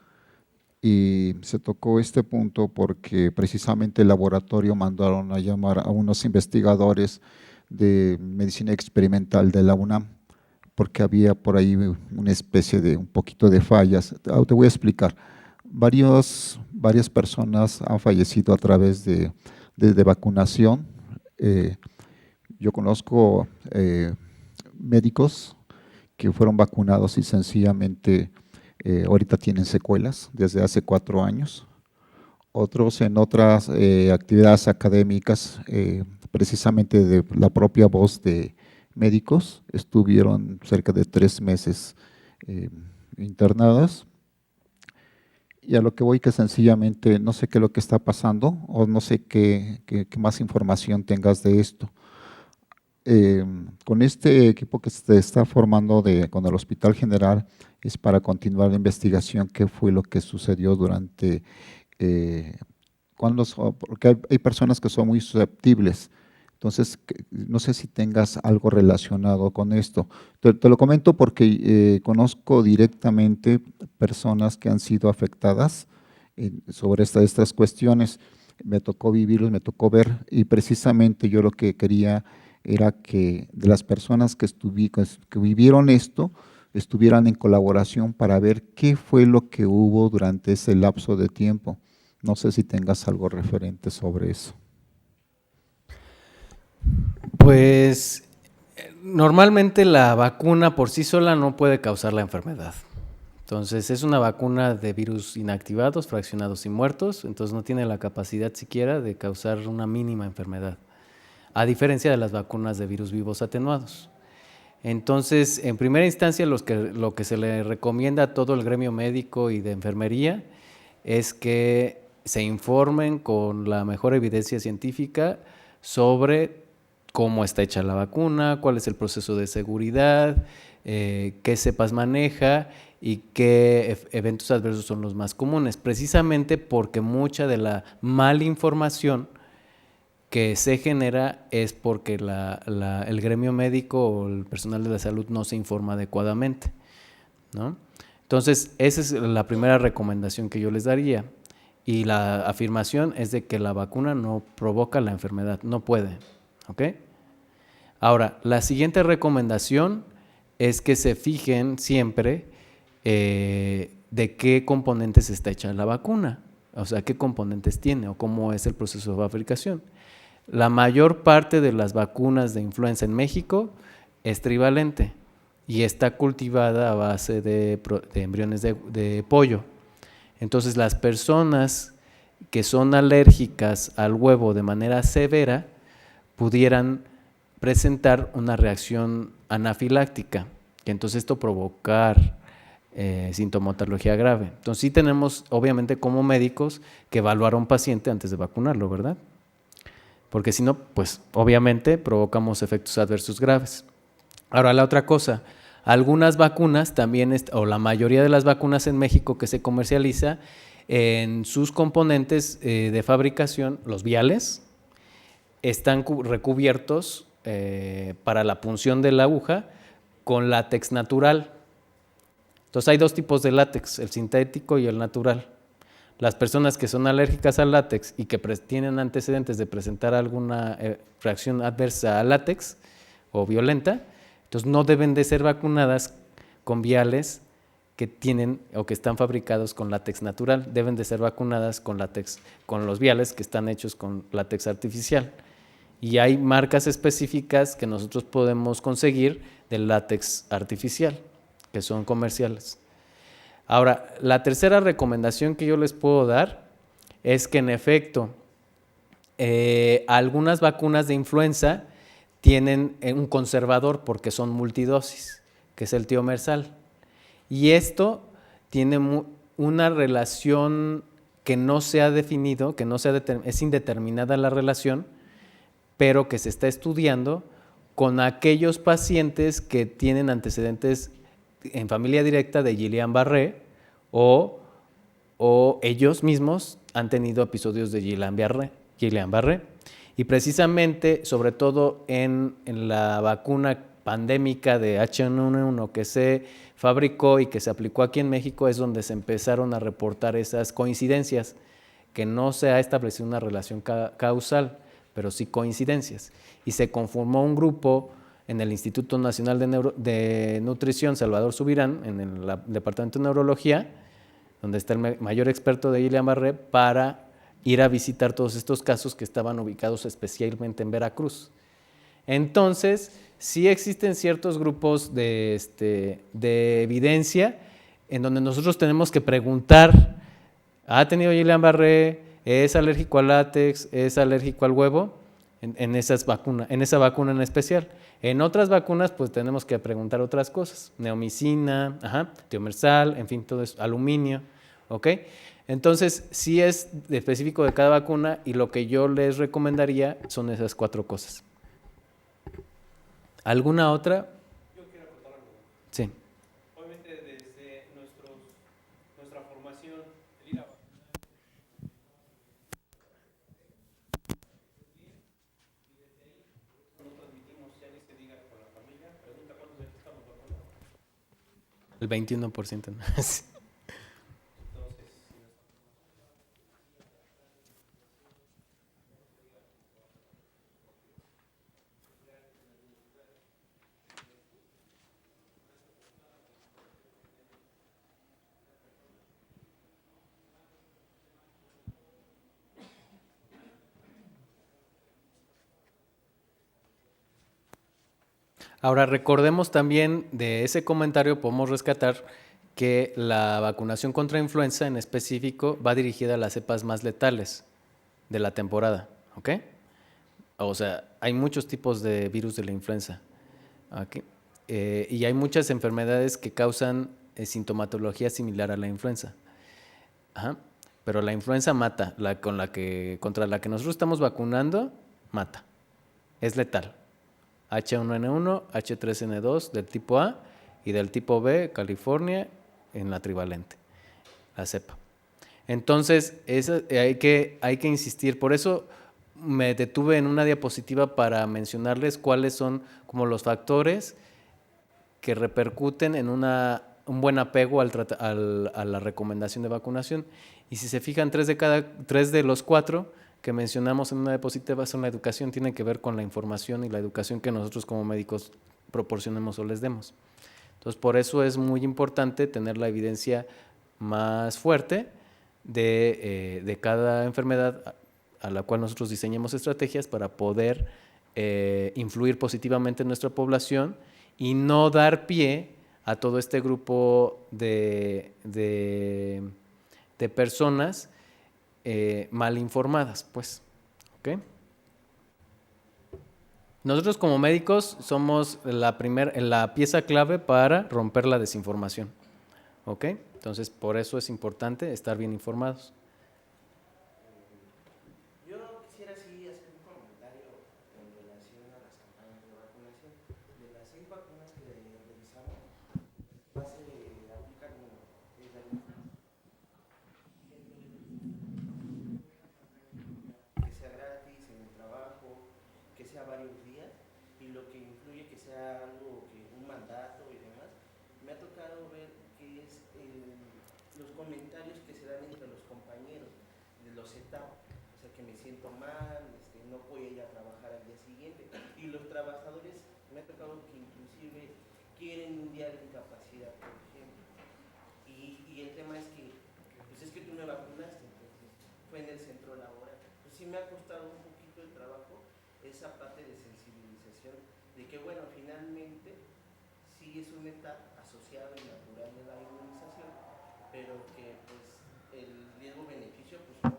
y se tocó este punto porque precisamente el laboratorio mandaron a llamar a unos investigadores de medicina experimental de la UNAM, porque había por ahí una especie de un poquito de fallas. Te voy a explicar. Varias personas han fallecido a través de vacunación. Yo conozco médicos que fueron vacunados y sencillamente ahorita tienen secuelas desde hace 4 años. Otros en otras actividades académicas, precisamente de la propia voz de médicos, estuvieron cerca de 3 meses internadas. Y a lo que voy que sencillamente no sé qué es lo que está pasando o no sé qué más información tengas de esto. Con este equipo que se está formando con el Hospital General es para continuar la investigación, qué fue lo que sucedió durante, porque hay personas que son muy susceptibles. Entonces, no sé si tengas algo relacionado con esto. Te lo comento porque conozco directamente personas que han sido afectadas sobre estas cuestiones. Me tocó vivirlos, me tocó ver, y precisamente yo lo que quería era que de las personas que vivieron esto, estuvieran en colaboración para ver qué fue lo que hubo durante ese lapso de tiempo. No sé si tengas algo referente sobre eso. Pues normalmente la vacuna por sí sola no puede causar la enfermedad. Entonces es una vacuna de virus inactivados, fraccionados y muertos, entonces no tiene la capacidad siquiera de causar una mínima enfermedad, a diferencia de las vacunas de virus vivos atenuados. Entonces, en primera instancia, lo que se le recomienda a todo el gremio médico y de enfermería es que se informen con la mejor evidencia científica sobre cómo está hecha la vacuna, cuál es el proceso de seguridad, qué cepas maneja y qué eventos adversos son los más comunes, precisamente porque mucha de la malinformación que se genera es porque el gremio médico o el personal de la salud no se informa adecuadamente, ¿no? Entonces, esa es la primera recomendación que yo les daría. Y la afirmación es de que la vacuna no provoca la enfermedad, no puede, ¿ok? Ahora, la siguiente recomendación es que se fijen siempre de qué componentes está hecha la vacuna, o sea, qué componentes tiene o cómo es el proceso de fabricación. La mayor parte de las vacunas de influenza en México es trivalente y está cultivada a base de embriones de pollo. Entonces, las personas que son alérgicas al huevo de manera severa pudieran presentar una reacción anafiláctica, que entonces esto provocar sintomatología grave. Entonces sí tenemos, obviamente como médicos, que evaluar a un paciente antes de vacunarlo, ¿verdad? Porque si no, pues obviamente provocamos efectos adversos graves. Ahora, la otra cosa, algunas vacunas también, o la mayoría de las vacunas en México que se comercializa, en sus componentes de fabricación, los viales, están recubiertos para la punción de la aguja con látex natural. Entonces hay dos tipos de látex, el sintético y el natural. Las personas que son alérgicas al látex y que tienen antecedentes de presentar alguna reacción adversa al látex o violenta, entonces no deben de ser vacunadas con viales que tienen o que están fabricados con látex natural, deben de ser vacunadas con los viales que están hechos con látex artificial. Y hay marcas específicas que nosotros podemos conseguir del látex artificial, que son comerciales. Ahora, la tercera recomendación que yo les puedo dar es que en efecto algunas vacunas de influenza tienen un conservador porque son multidosis, que es el tiomersal. Y esto tiene una relación que no se ha definido, es indeterminada la relación, pero que se está estudiando con aquellos pacientes que tienen antecedentes en familia directa de Guillain-Barré o ellos mismos han tenido episodios de Guillain-Barré. Y precisamente, sobre todo en la vacuna pandémica de H1N1 que se fabricó y que se aplicó aquí en México, es donde se empezaron a reportar esas coincidencias, que no se ha establecido una relación causal, pero sí coincidencias. Y se conformó un grupo en el Instituto Nacional de Nutrición Salvador Subirán, en el Departamento de Neurología, donde está el mayor experto de Guillain-Barré, para ir a visitar todos estos casos que estaban ubicados especialmente en Veracruz. Entonces, sí existen ciertos grupos de evidencia en donde nosotros tenemos que preguntar, ¿ha tenido Guillain-Barré? ¿Es alérgico al látex? ¿Es alérgico al huevo? En esa vacuna en especial. En otras vacunas, pues tenemos que preguntar otras cosas, neomicina, tiomersal, en fin, todo eso, aluminio, ¿ok? Entonces, sí es específico de cada vacuna y lo que yo les recomendaría son esas 4 cosas. ¿Alguna otra? Yo quiero acotar algo. Sí. Obviamente desde nuestra formación, el ir a vacunar, El 21%. ¿no? Sí. Ahora, recordemos también de ese comentario, podemos rescatar que la vacunación contra influenza en específico va dirigida a las cepas más letales de la temporada, ¿ok? O sea, hay muchos tipos de virus de la influenza, ¿ok? Y hay muchas enfermedades que causan sintomatología similar a la influenza. Ajá. Pero la influenza mata, contra la que nosotros estamos vacunando, mata, es letal. H1N1, H3N2 del tipo A y del tipo B, California, en la trivalente, la cepa. Entonces, hay que insistir. Por eso me detuve en una diapositiva para mencionarles cuáles son como los factores que repercuten en un buen apego a la recomendación de vacunación. Y si se fijan, 3 de los 4 que mencionamos en una diapositiva son la educación, tienen que ver con la información y la educación que nosotros como médicos proporcionemos o les demos. Entonces, por eso es muy importante tener la evidencia más fuerte de cada enfermedad a la cual nosotros diseñemos estrategias para poder influir positivamente en nuestra población y no dar pie a todo este grupo de personas mal informadas, pues, ¿ok? Nosotros como médicos somos la pieza clave para romper la desinformación, ¿ok? Entonces, por eso es importante estar bien informados. Yo quisiera sí hacer un comentario en relación a las campañas de vacunación. De las 6 vacunas que realizamos, base de aplicar es la que sea gratis en el trabajo, que sea varios días, y lo que influye que sea algo, un mandato y demás. Me ha tocado ver que es los comentarios que se dan entre los compañeros de los etapas, o sea que me siento mal, no voy a ir a trabajar al día siguiente, y los trabajadores me ha tocado que inclusive quieren un día de incapacidad, por ejemplo, y el tema es que pues es que tú me vacunaste, entonces fue en el centro laboral. Pues sí me ha costado un poquito el trabajo esa parte de sensibilización de que bueno, finalmente sí es una etapa asociada y natural de la inmunización, pero que pues el riesgo-beneficio pues no.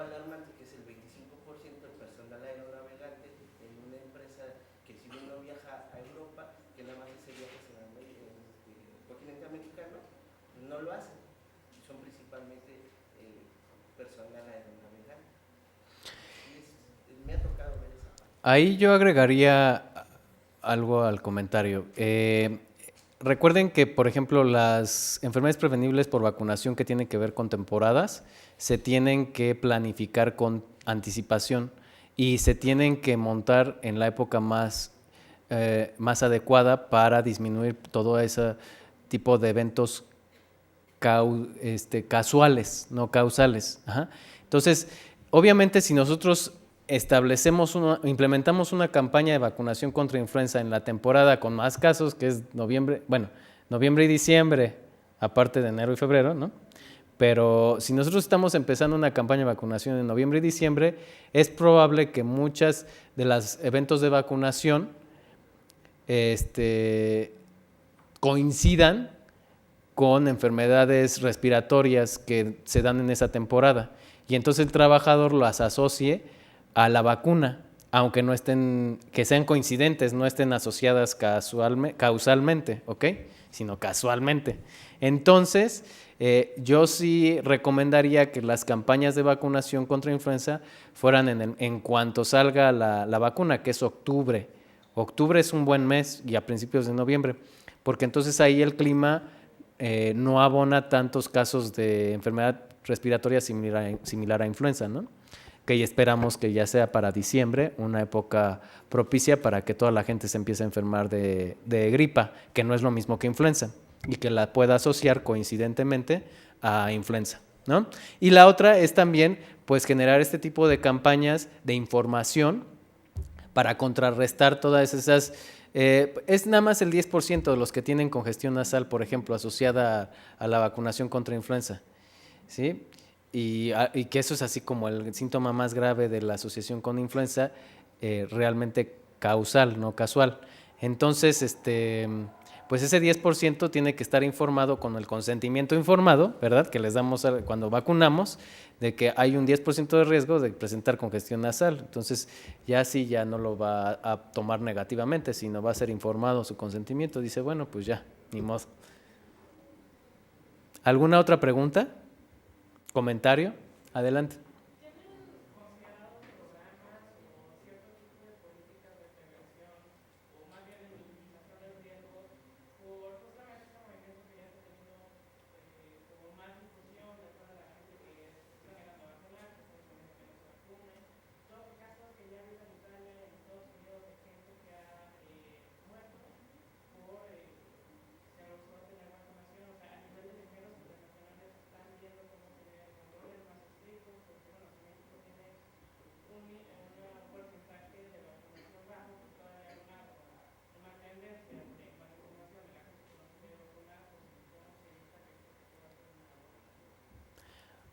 Alarmante que es el 25% del personal aeronavegante en una empresa que si bien no viaja a Europa, que nada más ese viaje se da en el continente americano, no lo hacen, son principalmente personal aeronavegante. Me ha tocado ver esa parte. Ahí yo agregaría algo al comentario. Recuerden que, por ejemplo, las enfermedades prevenibles por vacunación que tienen que ver con temporadas se tienen que planificar con anticipación y se tienen que montar en la época más adecuada para disminuir todo ese tipo de eventos casuales, no causales. Ajá. Entonces, obviamente, si nosotros implementamos una campaña de vacunación contra influenza en la temporada con más casos, que es noviembre y diciembre, aparte de enero y febrero, ¿no? Pero si nosotros estamos empezando una campaña de vacunación en noviembre y diciembre, es probable que muchos de los eventos de vacunación coincidan con enfermedades respiratorias que se dan en esa temporada. Y entonces el trabajador las asocie a la vacuna, aunque no estén, que sean coincidentes, no estén asociadas causalmente, ¿ok? Sino casualmente. Entonces, yo sí recomendaría que las campañas de vacunación contra influenza fueran en cuanto salga la vacuna, que es octubre. Octubre es un buen mes y a principios de noviembre, porque entonces ahí el clima no abona tantos casos de enfermedad respiratoria similar a influenza, ¿no? Que ya esperamos que ya sea para diciembre, una época propicia para que toda la gente se empiece a enfermar de gripa, que no es lo mismo que influenza, y que la pueda asociar coincidentemente a influenza, ¿no? Y la otra es también pues generar este tipo de campañas de información para contrarrestar todas esas. Es nada más el 10% de los que tienen congestión nasal, por ejemplo, asociada a la vacunación contra influenza, ¿sí? Y que eso es así como el síntoma más grave de la asociación con influenza, realmente causal, no casual. Entonces, pues ese 10% tiene que estar informado con el consentimiento informado, ¿verdad? Que les damos cuando vacunamos, de que hay un 10% de riesgo de presentar congestión nasal. Entonces, ya sí, ya no lo va a tomar negativamente, sino va a ser informado su consentimiento. Dice, bueno, pues ya, ni modo. ¿Alguna otra pregunta? ¿Comentario? Adelante.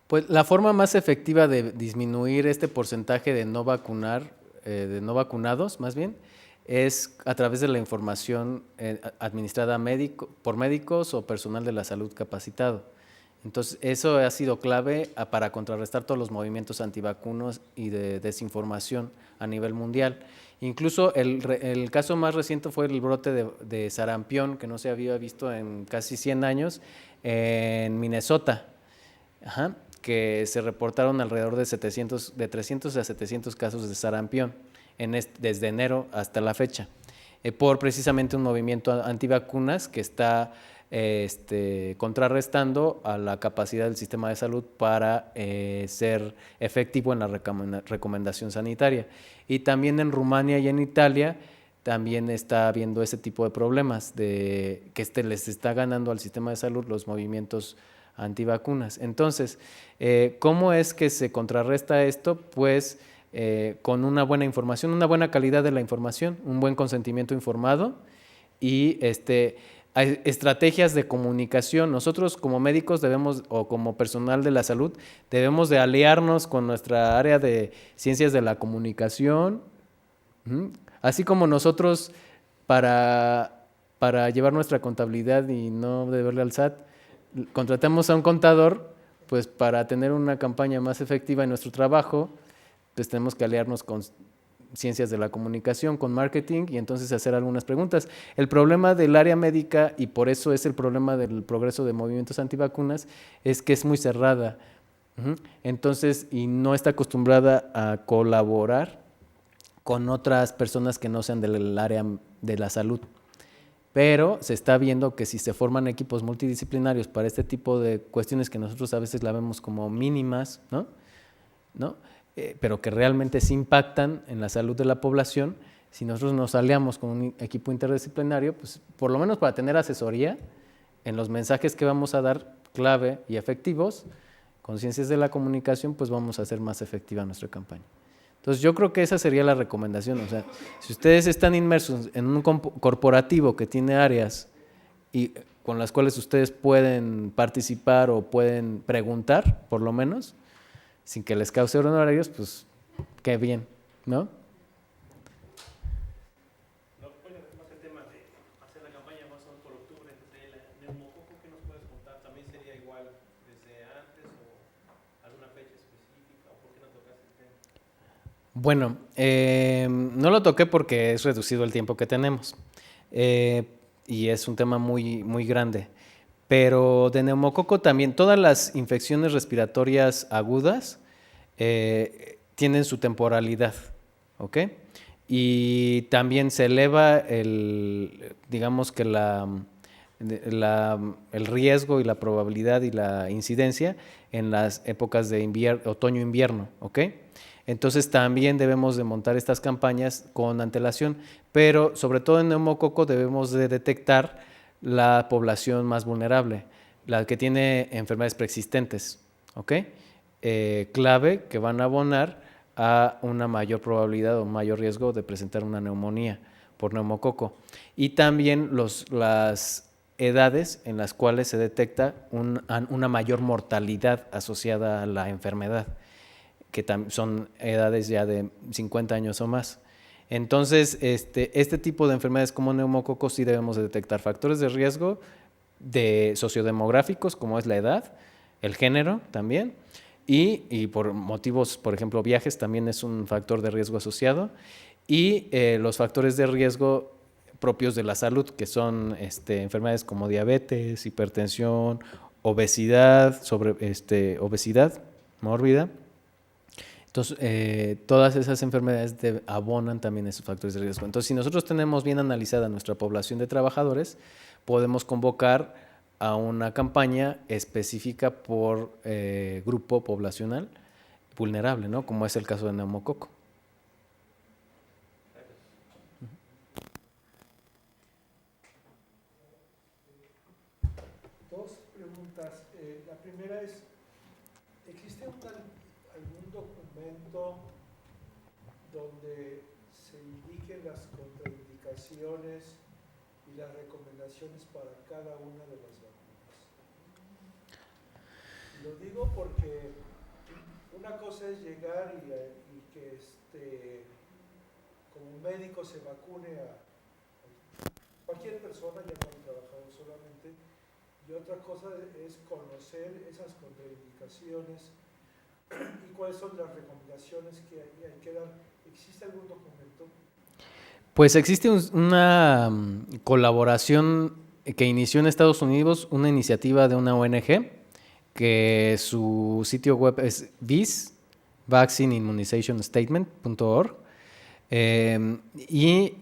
Pues la forma más efectiva de disminuir este porcentaje de no vacunados, más bien, es a través de la información administrada por médicos o personal de la salud capacitado. Entonces, eso ha sido clave para contrarrestar todos los movimientos antivacunos y de desinformación a nivel mundial. Incluso el caso más reciente fue el brote de sarampión, que no se había visto en casi 100 años, en Minnesota. Ajá, que se reportaron alrededor de 300 a 700 casos de sarampión desde enero hasta la fecha, por precisamente un movimiento antivacunas que está contrarrestando a la capacidad del sistema de salud para ser efectivo en la recomendación sanitaria. Y también en Rumania y en Italia también está habiendo ese tipo de problemas, de que les está ganando al sistema de salud los movimientos antivacunas. Entonces, ¿cómo es que se contrarresta esto? Pues con una buena información, una buena calidad de la información, un buen consentimiento informado y hay estrategias de comunicación. Nosotros como médicos debemos, o como personal de la salud, debemos de aliarnos con nuestra área de ciencias de la comunicación, así como nosotros para llevar nuestra contabilidad y no deberle al SAT, contratamos a un contador, pues para tener una campaña más efectiva en nuestro trabajo, pues tenemos que aliarnos con ciencias de la comunicación, con marketing y entonces hacer algunas preguntas. El problema del área médica, y por eso es el problema del progreso de movimientos antivacunas, es que es muy cerrada. Entonces, y no está acostumbrada a colaborar con otras personas que no sean del área de la salud. Pero se está viendo que si se forman equipos multidisciplinarios para este tipo de cuestiones que nosotros a veces la vemos como mínimas, ¿no? Pero que realmente sí impactan en la salud de la población, si nosotros nos aliamos con un equipo interdisciplinario, pues por lo menos para tener asesoría en los mensajes que vamos a dar clave y efectivos, con ciencias de la comunicación, pues vamos a hacer más efectiva nuestra campaña. Entonces yo creo que esa sería la recomendación. O sea, si ustedes están inmersos en un corporativo que tiene áreas y con las cuales ustedes pueden participar o pueden preguntar, por lo menos, sin que les cause honorarios, pues qué bien, ¿no? Bueno, más el tema de hacer la campaña más o menos por octubre del neumococo, ¿qué nos puedes contar? ¿También sería igual desde antes o alguna fecha específica o por qué no tocaste el tema? Bueno, no lo toqué porque es reducido el tiempo que tenemos y es un tema muy, muy grande. Pero de neumococo también, todas las infecciones respiratorias agudas tienen su temporalidad, ¿ok? Y también se eleva digamos que el riesgo y la probabilidad y la incidencia en las épocas de otoño-invierno, ¿ok? Entonces también debemos de montar estas campañas con antelación, pero sobre todo en neumococo debemos de detectar la población más vulnerable, la que tiene enfermedades preexistentes, ¿ok? Clave que van a abonar a una mayor probabilidad o mayor riesgo de presentar una neumonía por neumococo. Y también las edades en las cuales se detecta una mayor mortalidad asociada a la enfermedad, que son edades ya de 50 años o más. Entonces, este tipo de enfermedades como neumococo sí debemos de detectar factores de riesgo de sociodemográficos, como es la edad, el género también, y por motivos, por ejemplo, viajes también es un factor de riesgo asociado, y los factores de riesgo propios de la salud, que son enfermedades como diabetes, hipertensión, obesidad, obesidad mórbida. Entonces, todas esas enfermedades abonan también esos factores de riesgo. Entonces, si nosotros tenemos bien analizada nuestra población de trabajadores, podemos convocar a una campaña específica por grupo poblacional vulnerable, ¿no? Como es el caso de neumococo. Dos preguntas. La primera es, ¿existe algún documento donde se indiquen las contraindicaciones y las recomendaciones para cada una de las vacunas? Lo digo porque una cosa es llegar y que como médico se vacune a cualquier persona, ya no al trabajador solamente, y otra cosa es conocer esas contraindicaciones y cuáles son las recomendaciones que hay que dar. ¿Existe algún documento? Pues existe una colaboración que inició en Estados Unidos, una iniciativa de una ONG, que su sitio web es VIS, vaccineimmunizationstatement.org, y